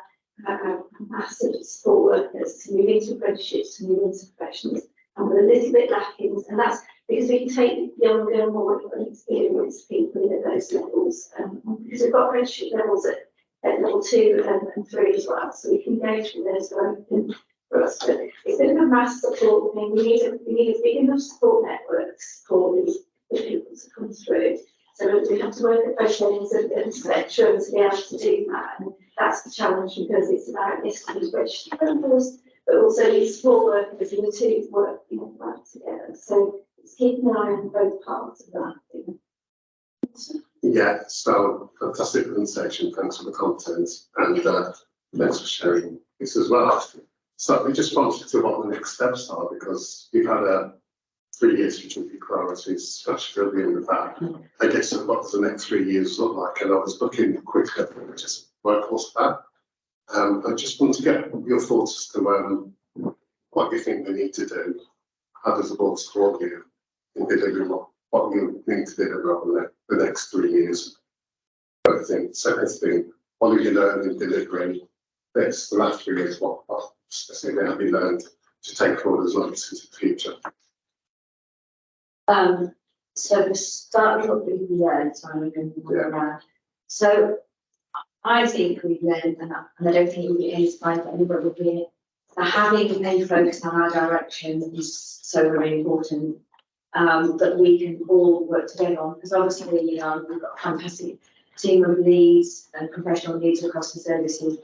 massive support workers to move into apprenticeships, to move into professions, and we're a little bit lacking, and that's because we can take younger and more experienced people in at those levels, because we've got apprenticeship levels at level 2 and 3 as well, so we can go through those for us. But it's a bit of a mass support thing. We need a big enough support networks for these people to come through. So we have to work at both ends of the spectrum to be able to do that, and that's the challenge, because it's about this registered members, but also these support workers, and the two work together. So it's keeping an eye on both parts of that thing. Yeah, so fantastic presentation, thanks for the content, and thanks for sharing this as well. So we just wanted to know what the next steps are, because you've had a 3-year strategic priorities strategy review with that. I guess what does the next 3 years look like? And I was looking quickly at the just workforce of that. I just want to get your thoughts as to what you think we need to do. How does the board support you in delivering what you need to deliver over the next 3 years? First thing. Second thing, what have you learned in delivering this? The last 3 years, what specifically have you learned to take forward as legacy into the future? So the start of what we've learned, so I'm going to go around. So I think we've learned, and I don't think it would be inspired by anybody here, that having a focus on our direction is so very important, that we can all work together on, because obviously, you know, we've got a fantastic team of leads and professional leads across the services,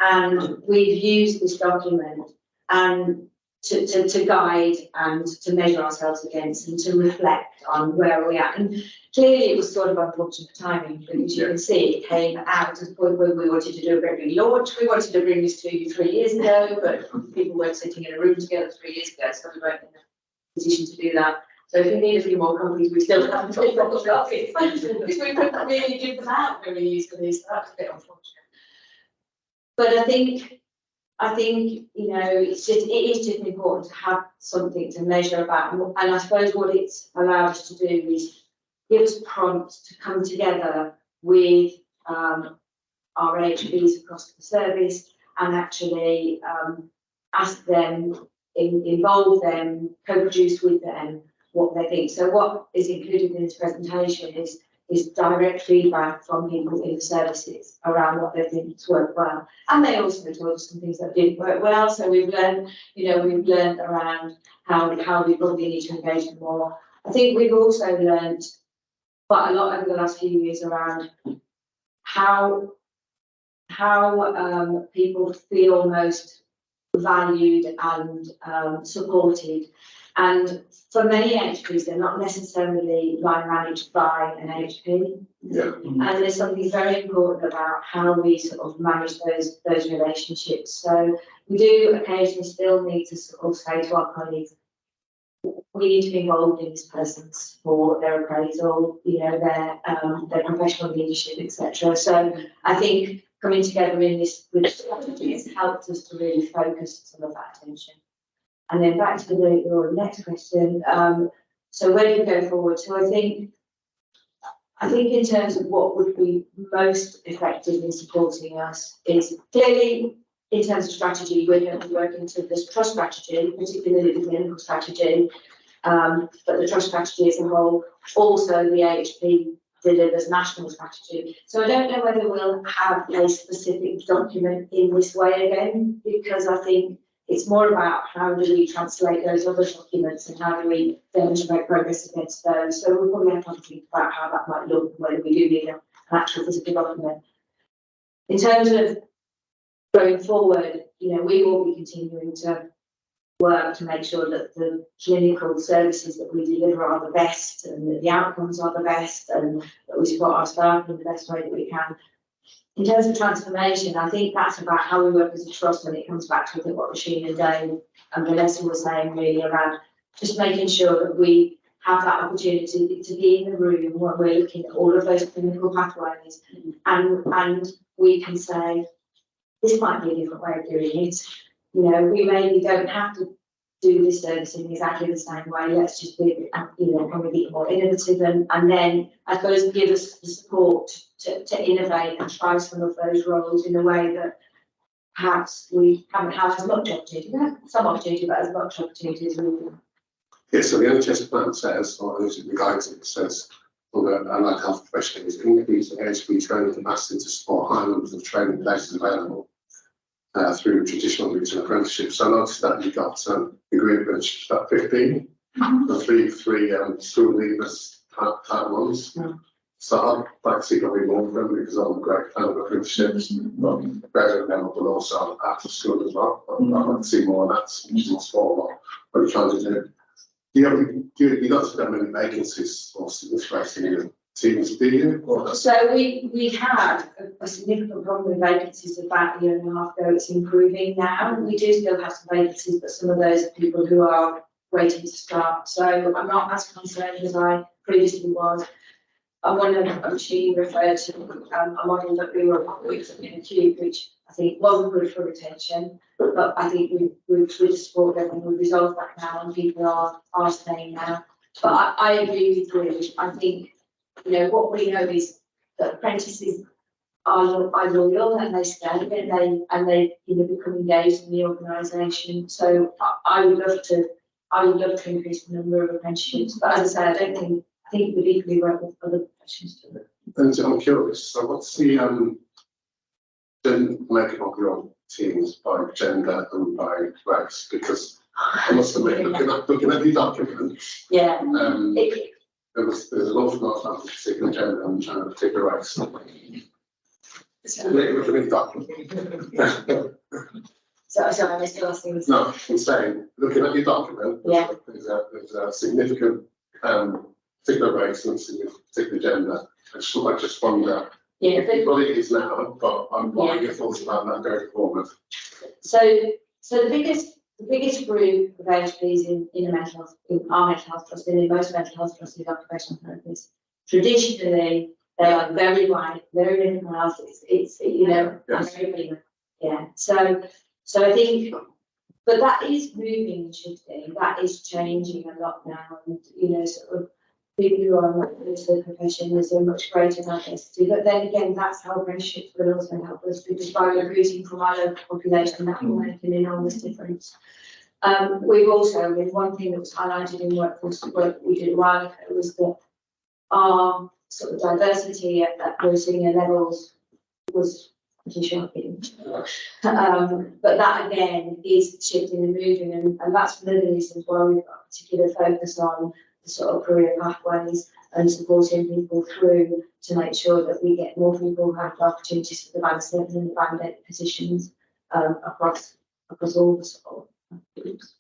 and we've used this document and to guide and to measure ourselves against and to reflect on where we're at. And clearly it was sort of unfortunate timing, because you can see it came out at the point where we wanted to do a very big launch. We wanted to bring this to you 3 years ago, but people weren't sitting in a room together 3 years ago, so we weren't in a position to do that. So if you need a few more copies, we still haven't got more copies, because we couldn't really give them out very easily, so that's a bit unfortunate. But I think, you know, it is just important to have something to measure about. And I suppose what it's allowed us to do is give us prompts to come together with our AHPs across the service and actually ask them, involve them, co-produce with them what they think. So what is included in this presentation is direct feedback from people in the services around what they think has worked well. And they also told us some things that didn't work well. So we've learned, you know, we've learned around how we probably need to engage them more. I think we've also learned quite a lot over the last few years around how people feel most valued and supported. And for many HPs, they're not necessarily line managed by an HP. Yeah. And there's something very important about how we sort of manage those relationships. So we do occasionally still need to sort of say to our colleagues, we need to be involved in this person's for their appraisal, you know, their professional leadership, etc. So I think coming together in this with strategy has helped us to really focus some of that attention. And then back to your next question. So where do we go forward? So I think in terms of what would be most effective in supporting us is clearly in terms of strategy, we're going to be working to this trust strategy, particularly the clinical strategy, but the trust strategy as a whole, also the AHP delivers national strategy. So I don't know whether we'll have a specific document in this way again, because I think it's more about how do we translate those other documents and how do we demonstrate progress against those. So we'll probably have to think about how that might look, whether we do need an actual physical document. In terms of going forward, you know, we will be continuing to work to make sure that the clinical services that we deliver are the best and that the outcomes are the best and that we support our staff in the best way that we can. In terms of transformation, I think that's about how we work as a trust when it comes back to what Rasheen and Dave and Vanessa were saying really around just making sure that we have that opportunity to be in the room when we're looking at all of those clinical pathways and we can say, this might be a different way of doing it. You know, we maybe don't have to do this service in exactly the same way. Let's just be, you know, can we be more innovative and then I suppose give us the support to innovate and try some of those roles in a way that perhaps we haven't had as much opportunity. We have some opportunity, but as much opportunity as we do. Yeah, so the NHS plan says, or the guidance says, for the allied health professionals, increase the HP training capacity to support high numbers of training places available through traditional routes and apprenticeships. So I noticed that you got degree apprenticeships about 15, the three school leavers type ones. So I'd like to see probably more of them because I'm a great fan of apprenticeships, but graduate level, but also after school as well. I'd like to see more of that, using sport, what you're trying to do. You not so many vacancies or situating in the teams, do you? Or- So we had a significant problem with vacancies about a year and a half ago. It's improving now. We do still have some vacancies, but some of those are people who are waiting to start. So I'm not as concerned as I previously was. I wonder, she referred to a model that we were with in acute, which I think wasn't good for retention. But I think we've support them and we've resolved that now and people are staying now. But I agree with you. I think, you know, what we know is that apprentices are loyal and they stay and they you know become engaged in the organisation. So I would love to increase the number of apprenticeships. But as I say, I think it would equally work with other professions too. And so I'm curious, so what's the makeup of your teams by gender and by race? Because I must admit, looking at the documents, Yeah. there's an awful lot of particular gender and particular race. Looking at the document. Sorry, I missed the last thing. No, I'm saying, looking at your document, Yeah. there's a significant particular race and particular gender. I just wonder, Yeah. what it is now, but I'm wondering your thoughts about that going forward. So the biggest group of HPs in our mental health trust, and in most mental health trusts is occupational therapists. Traditionally, they are very white, very mental health. It's you know, Yes. very yeah. So I think, but that is moving and shifting. That is changing a lot now, and you know, sort of people who are not into the profession, there's a much greater diversity. But then again, that's how apprenticeships will also help us, because by recruiting from our local population, that will make an enormous difference. We've also, I mean, one thing that was highlighted in workforce work we did a while ago was that our sort of diversity at those senior levels was pretty shocking. But that again is shifting and moving, and that's one of the reasons why we've got a particular focus on the sort of career pathways and supporting people through to make sure that we get more people who have the opportunities for the band 7 and the band 8 positions across all the sort of groups.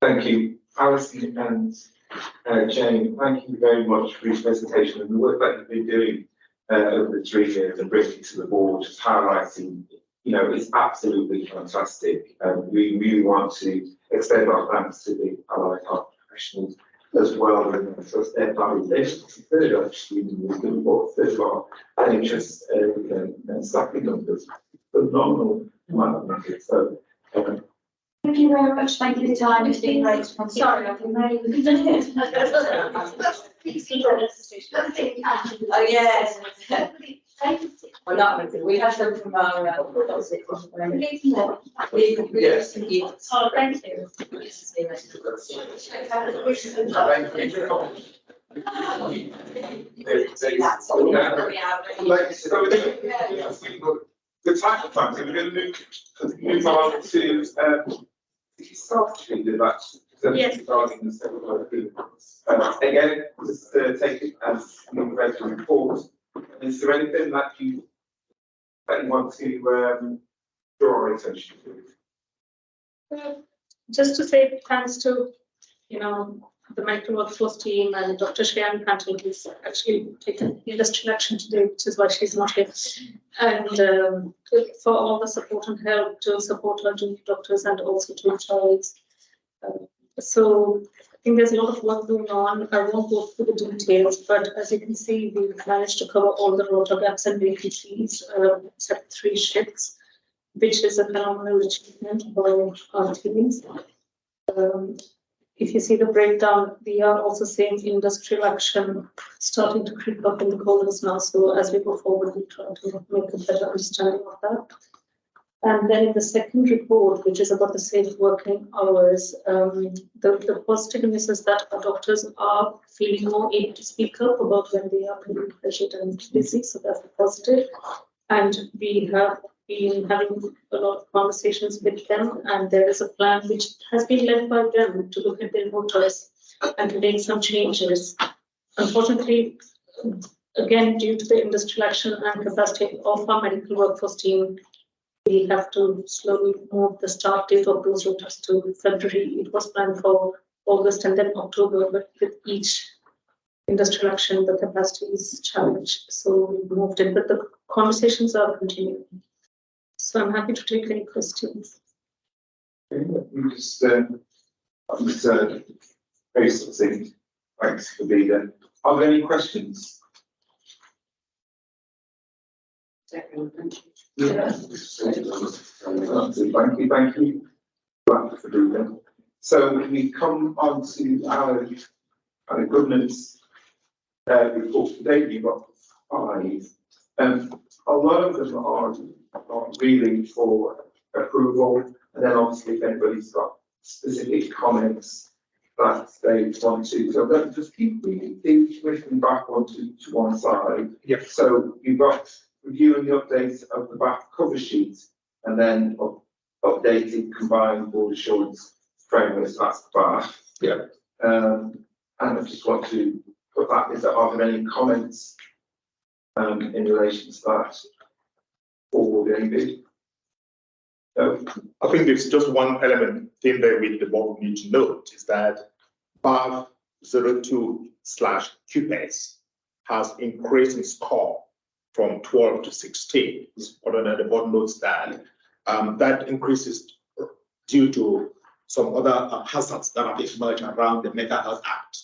Thank you, Alison and Jane. Thank you very much for your presentation and the work that you've been doing over the 3 years and bringing to the board, just highlighting, you know, it's absolutely fantastic. We really want to extend our thanks to the allied health professionals as well, and trust their validation. Third, actually, we've been brought third lot and interest and staffing numbers, phenomenal amount of money. So, Thank you very much. Thank you for your time. It's been great. I'm sorry, I've been late. Oh, yes. Well, not with we have them from our, what was it? Yes. Oh, thank you. The title time, so we're going to move on to start to do that. Yes. Regarding the several again, just take it as an regular report. Is there anything that you want to draw our attention to? Just to say thanks to, you know, the micro workforce team and Dr. Shreyan Pantel, who's actually taken industrial action today, which is why she's not here. And for all the support and help to support our junior doctors and also to Charles. So I think there's a lot of work going on. I won't go through the details, but as you can see, we've managed to cover all the rota gaps and vacancies, except 3 shifts, which is a phenomenal achievement by our teams. If you see the breakdown, we are also seeing industrial action starting to creep up in the corners now. So as we go forward, we try to make a better understanding of that. And then in the second report, which is about the safe working hours, the positive news is that our doctors are feeling more able to speak up about when they are feeling pressured and busy. So that's a positive. And we have been having a lot of conversations with them, and there is a plan which has been led by them to look at their rotas and to make some changes. Unfortunately, again, due to the industrial action and capacity of our medical workforce team, we have to slowly move the start date of those rotas to February. It was planned for August and then October, but with each industrial action, the capacity is challenged. So we moved it, but the conversations are continuing. So I'm happy to take any questions. We just, very succinct. Thanks for being there. Are there any questions? Second, thank you. Thank you. Thank you for doing that. So we come on to our governance report today. We've got 5. A lot of them are really for approval, and then obviously if anybody's got specific comments that they want to, so let's just keep pushing back to one side. Yeah. So you've got reviewing the updates of the back cover sheet, and then updated combined board assurance frameworks. That's the bar. Yeah. And I just want to put that. Is there are there any comments in relation to that? Or anybody? No. I think there's just one element thing that we the board need to note is that BAV 02/QPS has increased in score from 12 to 16. The board notes that that increase is due to some other hazards that have emerged around the Mental Health Act,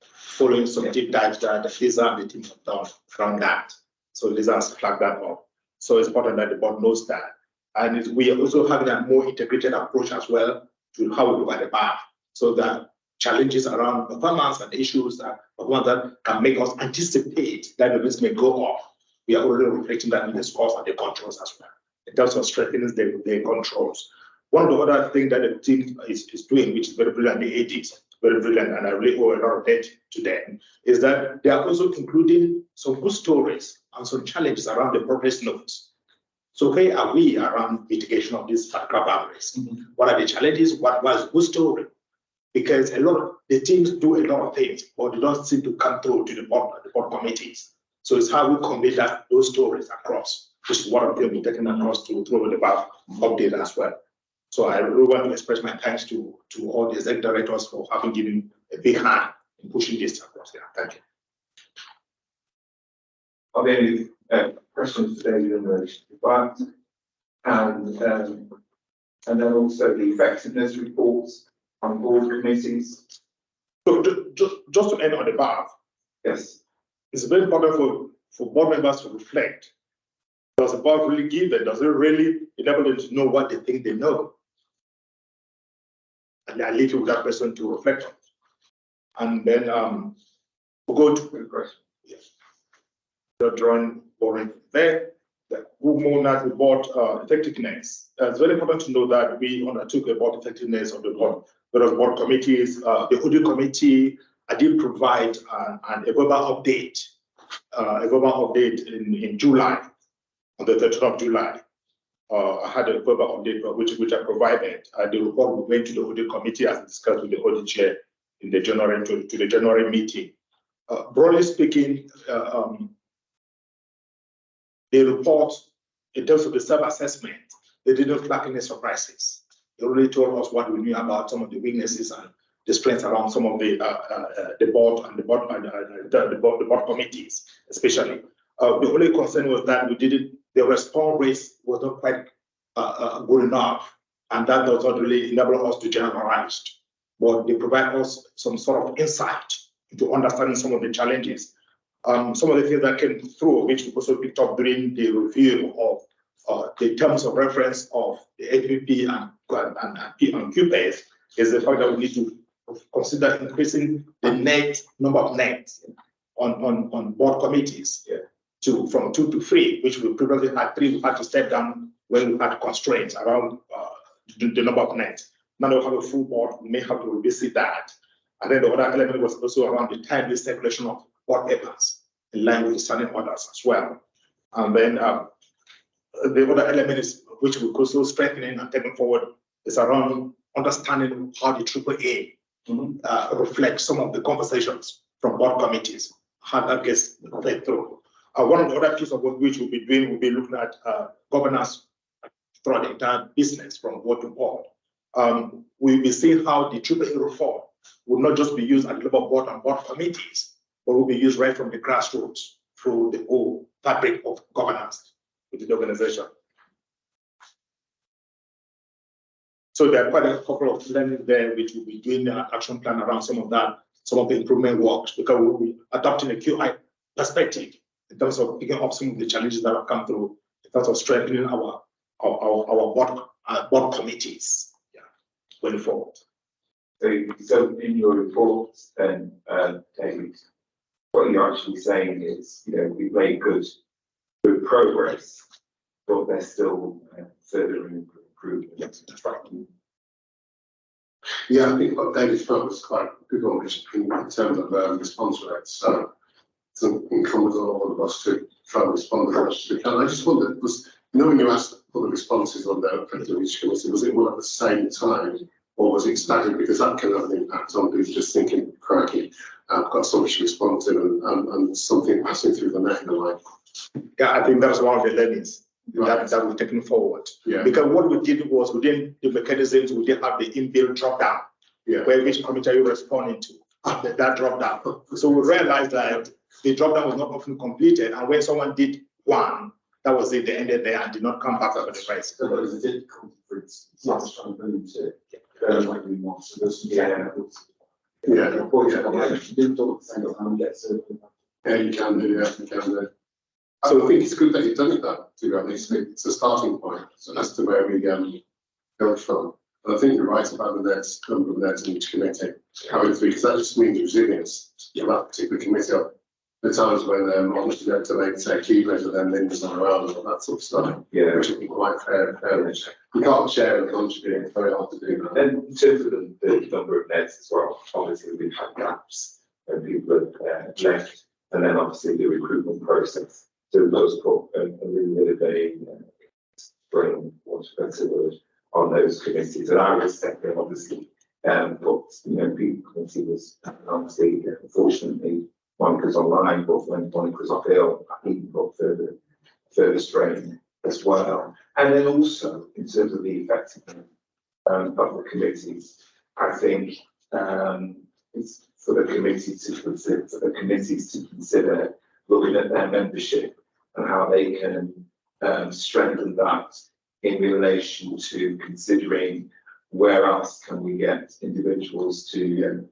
following some deep dives that the Lisa and the team have done around that. So Lisa has flagged that up. So it's important that the board knows that. And we are also having a more integrated approach as well to how we look at the BAV, so that challenges around performance and issues that can make us anticipate that the risk may go up. We are already reflecting that in the scores and the controls as well. In terms of strengthening the controls. One of the other things that the team is doing, which is very brilliant, the ADs, very brilliant, and I really owe a lot of debt to them, is that they are also including some good stories and some challenges around the progress notes. So where are we around mitigation of these particular boundaries? What are the challenges? What was good story? Because a lot of the teams do a lot of things, but they don't seem to come through to the board committees. So it's how we convey those stories across, which is what I'm going to be taking across to through the BAV update as well. So I really want to express my thanks to all the exec directors for having given a big hand in pushing this across there. Thank you. Are there any questions today in relation to that? And then also the effectiveness reports on board committees. So just to end on the BAV, Yes. it's very important for board members to reflect. Does the BAV really give them? Does it really enable them to know what they think they know? And I leave you with that person to reflect on. And then we'll go to the question. Yes. The drawing boring there. We'll move now to board effectiveness. It's very important to know that we undertook the board effectiveness of the board. There are board committees, the audit committee. I did provide a verbal update, in July, on the 13th of July. I had a verbal update which I provided. The report went to the audit committee as discussed with the audit chair in the January to the January meeting. Broadly speaking, the report, in terms of the self-assessment, they didn't flag any surprises. They already told us what we knew about some of the weaknesses and the strengths around some of the board and the board committees, especially. The only concern was that the response rate was not quite good enough, and that does not really enable us to generalize. But they provide us some sort of insight into understanding some of the challenges. Some of the things that came through, which we also picked up during the review of the terms of reference of the APP and QPS, is the fact that we need to consider increasing the number of nets on board committees from 2 to 3, which we previously had 3. We had to step down when we had constraints around the number of nets. Now we have a full board, we may have to revisit that. And then the other element was also around the timely circulation of board papers in line with the standing orders as well. And then the other element is, which we're also strengthening and taking forward, is around understanding how the AAA reflects some of the conversations from board committees, how that gets played through. One of the other pieces of work which we'll be doing will be looking at governance throughout the entire business from board to board. We will see how the AAA reform will not just be used at the level board and board committees, but will be used right from the grassroots through the whole fabric of governance within the organization. So there are quite a couple of learning there, which we'll be doing an action plan around some of that, some of the improvement works, because we'll be adopting a QI perspective in terms of picking up some of the challenges that have come through, in terms of strengthening our board committees, going forward. So in your reports, then, David, what you're actually saying is, we've made good progress, but there's still further improvement. Yes, that's right. Yeah, I think what David felt was quite a good one, which in terms of response rates. So it's incumbent on all of us to try and respond as much as we can. I just wondered, when you asked for the responses on the effective each committee, was it all at the same time, or was it staggered? Because that can have an impact on who's just thinking, crikey, I've got so much to respond to, and something passing through the net, like. Yeah, I think that's one of the learnings. Right. That we're taking forward. Yeah. Because what we did was within the mechanisms, we did have the inbuilt drop down, where which committee are you responding to, that drop down. So we realized that the drop down was not often completed, and when someone did one, that was it, they ended there and did not come back for the price. So it did come for instance, yes, I'm going to like we want to do some Yeah, you can do, you can do. So I think it's good that you've done it that, to be honest. It's a starting point. So that's to where we go from. And I think you're right about the next number of nets in each committee coming through, because that just means resilience for that particular committee. The times when obviously you have to make, say, key measure, then Linda's not around and all that sort of stuff. Yeah, which would be quite fair. You can't share and contribute, it's very hard to do that. And in terms of the number of nets as well, obviously we've had gaps when people have left, and then obviously the recruitment process. So those put a really bit of a brain, what's a better word, on those committees. And I was second, obviously, but people committee was obviously, unfortunately, Monica's online, but when Monica's off ill, I think got further strain as well. And then also in terms of the effectiveness of the committees, I think it's for the committees to consider looking at their membership and how they can strengthen that in relation to considering where else can we get individuals to,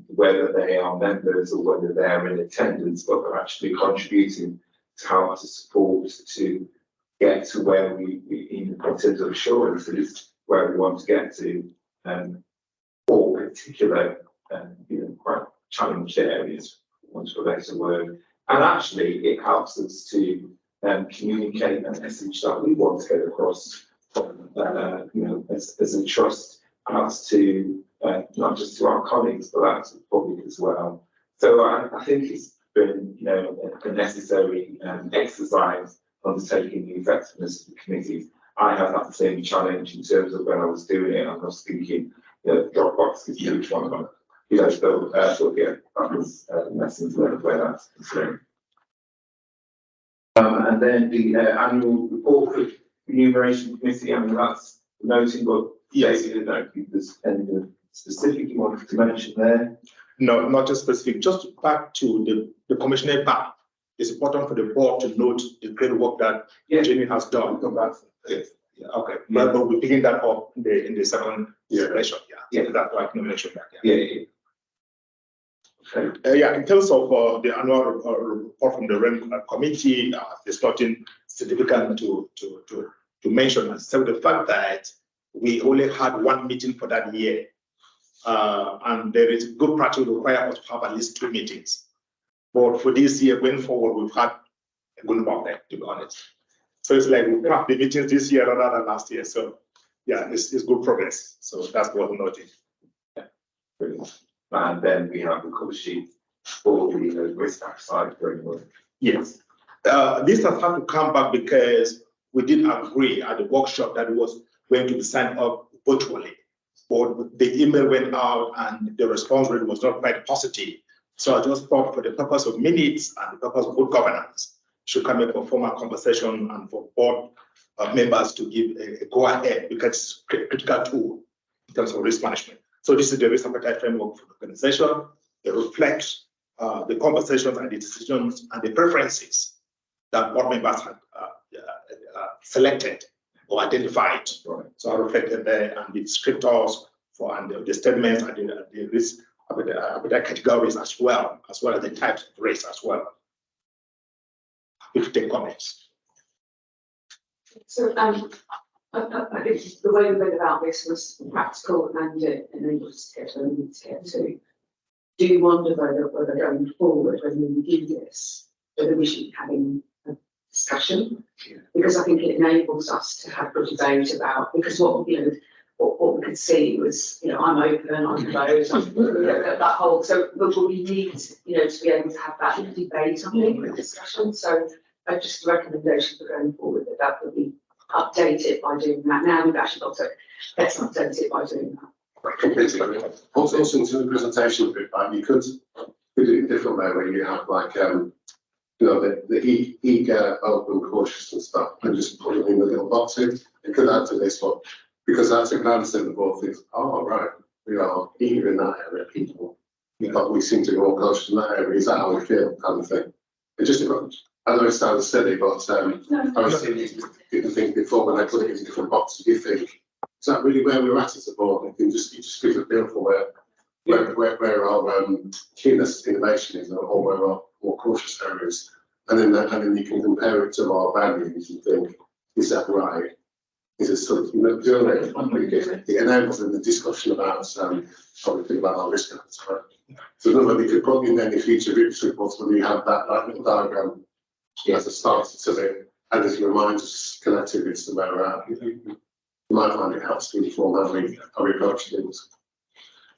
whether they are members or whether they're in attendance, but they're actually contributing to how to support to get to where we in terms of assurances, where we want to get to, for particular, quite challenged areas, for want of a better word. And actually, it helps us to communicate a message that we want to get across, as a trust, as to not just to our colleagues, but out to the public as well. So I think it's been, a necessary exercise undertaking the effectiveness of the committees. I have that same challenge in terms of when I was doing it. I was thinking, Dropbox is huge one of them. So yeah, that was lessons learned where that's concerned. And then the annual report for the Remuneration Committee, I mean, that's noting, but yes, you didn't know if there's anything specific you wanted to mention there. No, not just specific, just back to the commissioner back. It's important for the board to note the great work that Jamie has done. Come back. Yeah, okay. But we're picking that up in the second session. Yeah. So that's why I can mention that. Yeah. Okay. In terms of the annual report from the REM committee, there's nothing significant to mention, except the fact that we only had one meeting for that year, and there is good practice require us to have at least 2 meetings. But for this year, going forward, we've had a good number of them, to be honest. So it's like we have the meetings this year rather than last year. So yeah, it's good progress. So that's what we're noting. Yeah, brilliant. And then we have the cover sheet for the risk appetite framework. Yes. This has had to come back because we did agree at the workshop that it was going to be signed up virtually. But the email went out and the response rate was not quite positive. So I just thought for the purpose of minutes and the purpose of good governance should come in for formal conversation and for board members to give a go ahead, because it's a critical tool in terms of risk management. So this is the risk appetite framework for the organization. It reflects the conversations and the decisions and the preferences that board members had selected or identified. Right. So I reflected there, and the descriptors for and the statements and the risk appetite categories as well as the types of risk as well. Happy to take comments. So I think the way we went about this was practical and it enabled us to get where we need to get to. Do you wonder whether going forward, when we do this, whether we should be having a discussion? Because I think it enables us to have good debate about, because what we could see was, I'm open, I can vote, that whole, so but we need, to be able to have that debate, I think, with discussion. So just a recommendation for going forward that would be updated by doing that. Now we've actually got to, let's update it by doing that. Also, into the presentation bit, you could do it a different way, where you have like, the eager, open, cautious and stuff, and just put it in the little boxes. It could add to this one, because that's a glance at the board thinks, oh, right, we are eager in that area, people. But we seem to go more cautious in that area. Is that how we feel, kind of thing? It just, I know it sounds silly, but I was thinking, people think before when I put it in different boxes, you think, is that really where we're at as a board? You just give a feel for where our keenness innovation is, or where our more cautious areas, and then you can compare it to our values and think, is that right? Is it sort of, it enables them the discussion about how we think about our risk appetite. So then we could probably in any future risk reports when we have that little diagram as a start to it, and as a reminder, connected with to where we're at. You might find it helps to inform how we approach things.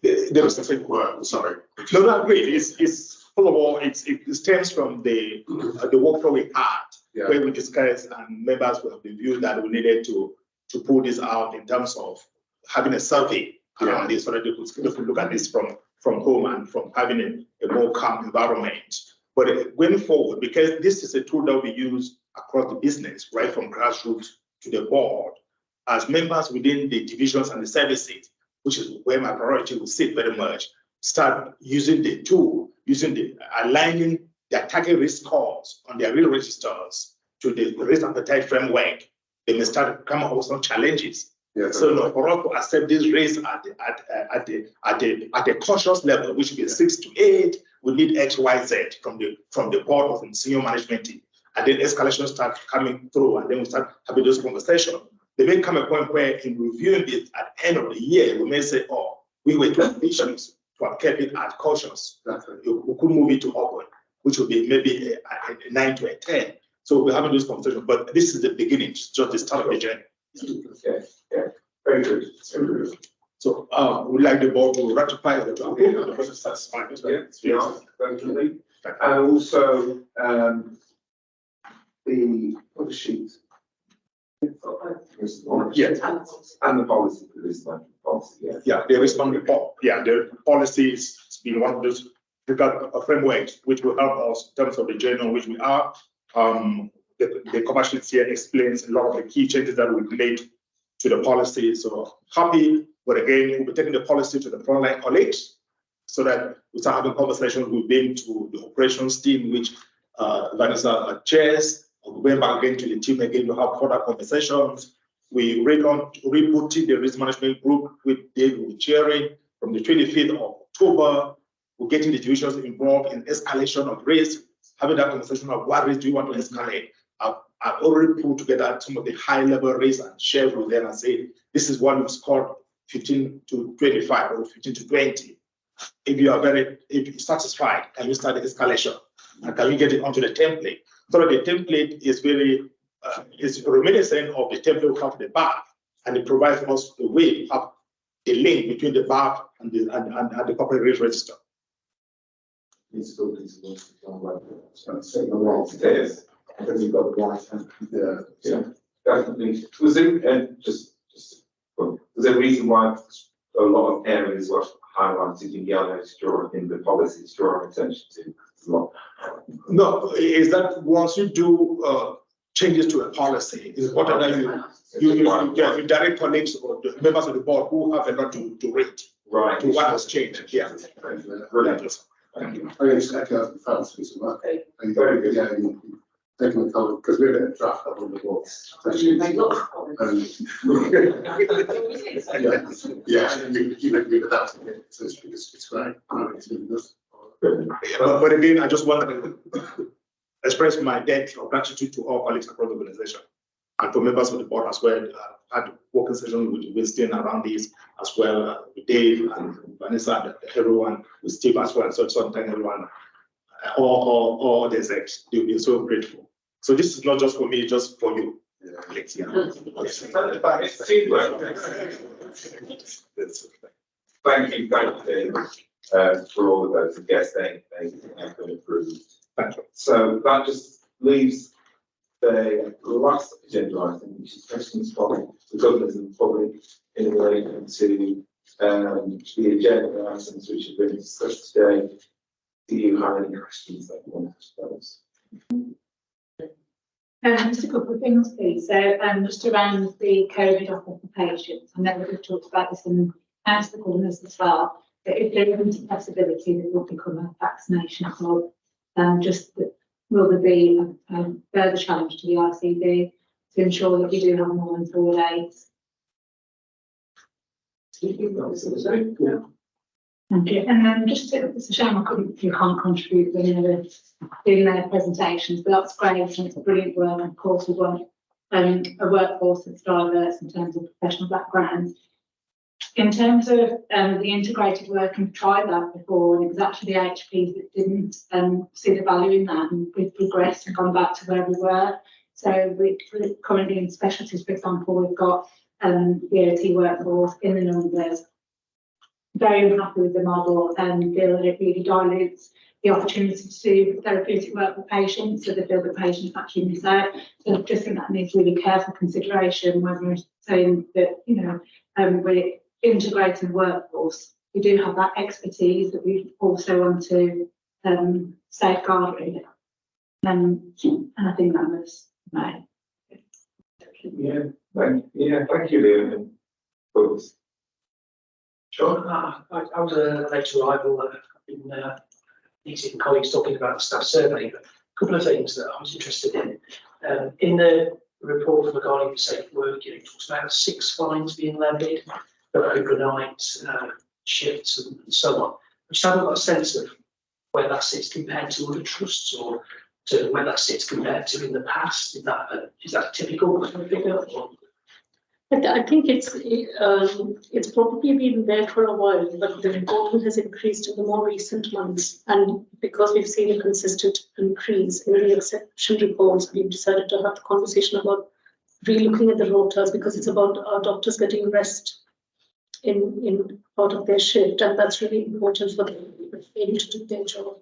There was a word, sorry. No, I agree. It's full of all, it stems from the workflow we had, where we discussed and members will have reviewed that we needed to pull this out in terms of having a survey around this, so that they could look at this from home and from having a more calm environment. But going forward, because this is a tool that we use across the business, right from grassroots to the board, as members within the divisions and the services, which is where my priority will sit very much, start using the tool, aligning their target risk scores on their real registers to the risk appetite framework, they may start to come up with some challenges. So for us to accept this risk at a cautious level, which would be 6 to 8, we need X, Y, Z from the board or from the senior management team. And then escalation starts coming through, and then we start having those conversations. There may come a point where in reviewing it at the end of the year, we may say, oh, we were too ambitious to have kept it at cautious. We could move it to open, which would be maybe a 9 to a 10. So we're having those conversations, but this is the beginning, just the start of the journey. Very good. So we'd like the board to ratify the process. That's fine. And also the other sheet. Yes. And the policy for this policy. Yeah, the risk report. Yeah, the policy is being one of those frameworks which will help us in terms of the journey on which we are. The cover sheet here explains a lot of the key changes that we've made to the policy. So happy, but again, we'll be taking the policy to the frontline colleagues so that we start having conversations with them to the operations team, which Vanessa chairs. We went back again to the team again to have further conversations. We rebooted the risk management group with David chairing from the 25th of October. We're getting the divisions involved in escalation of risk, having that conversation of what risk do you want to escalate. I've already put together some of the high level risks and shared with them and say, this is what we've scored 15 to 25 or 15 to 20. If you're satisfied, can you start the escalation? And can we get it onto the template? So that the template is very, is reminiscent of the template we have the BAP, and it provides us a way up the link between the BAP and the corporate risk register. It's still and then you've got the right hand. Yeah, definitely. Was there a reason why a lot of areas were highlighted in yellow in the policies, drawing attention to a lot? No, is that once you do changes to a policy, it's important that you direct colleagues or the members of the board who have a lot to read Right. to what has changed. Yeah. Brilliant. I'm going to echo the facts as well. And very good, yeah, taking the comment, because we're going to draft up on the board. Yeah, you agree with that, so it's great. It's really good. But again, I just want to express my debt of gratitude to all colleagues across the organization and to members of the board as well. Had working session with Winston around this as well, with Dave and Vanessa and everyone, with Steve as well. So thank everyone, all the execs. They'll be so grateful. So this is not just for me, just for you. Thank you, for all of those. Yes, they have been approved. Thank you. So that just leaves the last agenda item, which is questions from the governors and the public in relation to the agenda items which have been discussed today. Do you have any questions that you want to pose? Just a couple of things, please. So, just around the COVID offer for patients, I know we've talked about this in House the governors as well, that if there isn't a possibility that will become a vaccination club, just that, will there be a further challenge to the ICB to ensure that we do have more than 4 days? Yeah. Thank you. And then it's a shame you can't contribute when you're doing their presentations, but that's great and it's brilliant work. And of course, we want a workforce that's diverse in terms of professional backgrounds. In terms of the integrated work, and tried that before, and it was actually the HPs that didn't see the value in that, and we've progressed and gone back to where we were. So we currently in specialties, for example, we've got the OT workforce in the numbers. Very unhappy with the model and feel that it really dilutes the opportunity to do therapeutic work with patients, so they feel that patients actually miss out. So I just think that needs really careful consideration when we're saying that, we're integrating the workforce. We do have that expertise that we also want to safeguard really. And I think that was my. Yeah, thank you, Liam. Sure. I was a late arrival. I've been meeting colleagues talking about the staff survey, but a couple of things that I was interested in. In the report from the Guardian for Safe Work, it talks about 6 fines being levied for overnight shifts and so on. I just haven't got a sense of where that sits compared to other trusts, or to where that sits compared to in the past. Is that a typical figure? Or? I think it's probably been there for a while, but the reporting has increased in the more recent months. And because we've seen a consistent increase in the exception reports, we've decided to have the conversation about re-looking at the rotas, because it's about our doctors getting rest in part of their shift, and that's really important for them to be able to do their job.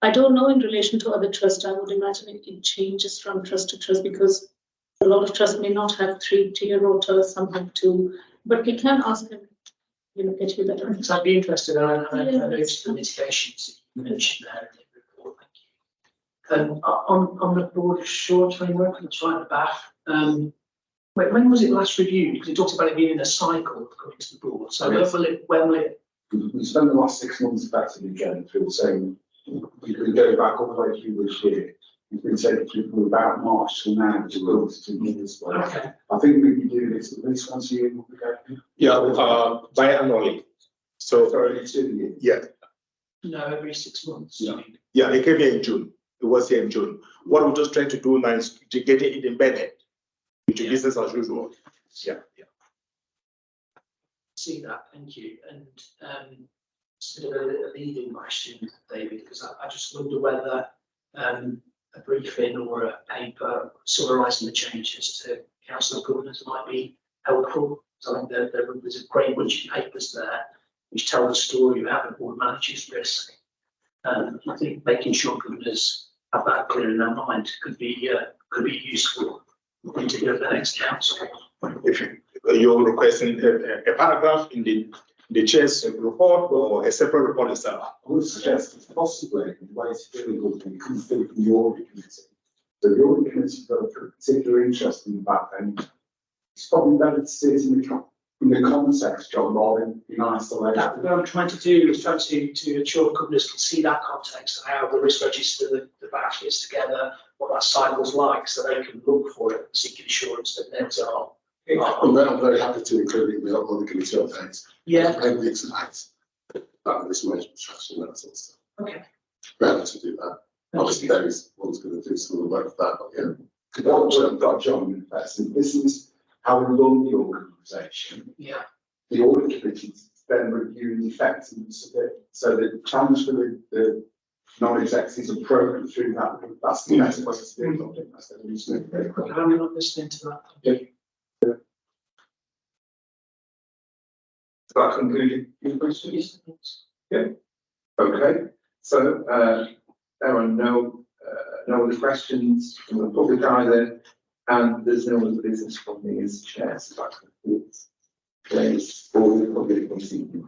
I don't know in relation to other trusts. I would imagine it changes from trust to trust, because a lot of trusts may not have 3-tier rotas, some have 2, but we can ask them, get you that. So I'd be interested in noticed the mitigations you mentioned there in the report. Thank you. On the broader short framework, that's right at the back. When was it last reviewed? Because it talks about it being in a cycle according to the board. So when will it? We spent the last 6 months effectively going through the same. You could go back all the way through this year. You've been taken through from about March to now to build to 2 years. Okay. I think we'd be doing this at least once a year. Yeah, biannually. So Sorry, 2 years. yeah. No, every 6 months. Yeah, it came here in June. It was here in June. What we're just trying to do now is to get it embedded into business as usual. Yeah. See that, thank you. And it's a bit of a leading question, David, because I just wonder whether a briefing or a paper summarising the changes to council governance might be helpful. So I think there's a great bunch of papers there which tell the story of how the board manages risk. I think making sure governors have that clear in their mind could be useful into the next council. If you're requesting a paragraph in the the chair's report or a separate report itself? I would suggest it's possibly the way to do it would be come through from the audit committee. So the audit committee's got a particular interest in the back end. It's probably better to see it in the context, John, rather than in isolation. That, what I'm trying to do is try to ensure companies can see that context and how the risk register, the batch is together, what that cycle's like, so they can look for it and seek insurance that nets are. I'm very happy to include it in the audit committee updates. Yeah, Everything tonight. That risk management strategy and that sort of stuff. okay. Better to do that. Obviously, David's one's going to do some of the work for that, but yeah. What I've got, John, that's this is how we run the organisation. Yeah, The audit committee then review the effectiveness of it. So the challenge for the non-execs is appropriate through that. That's the next way to do it. I think that's the reason. Very quick. how are we not listening to that? Does that conclude your questions? Okay, so, there are no other questions from the public either, and there's no other business from me as chair, so that concludes today's board public meeting.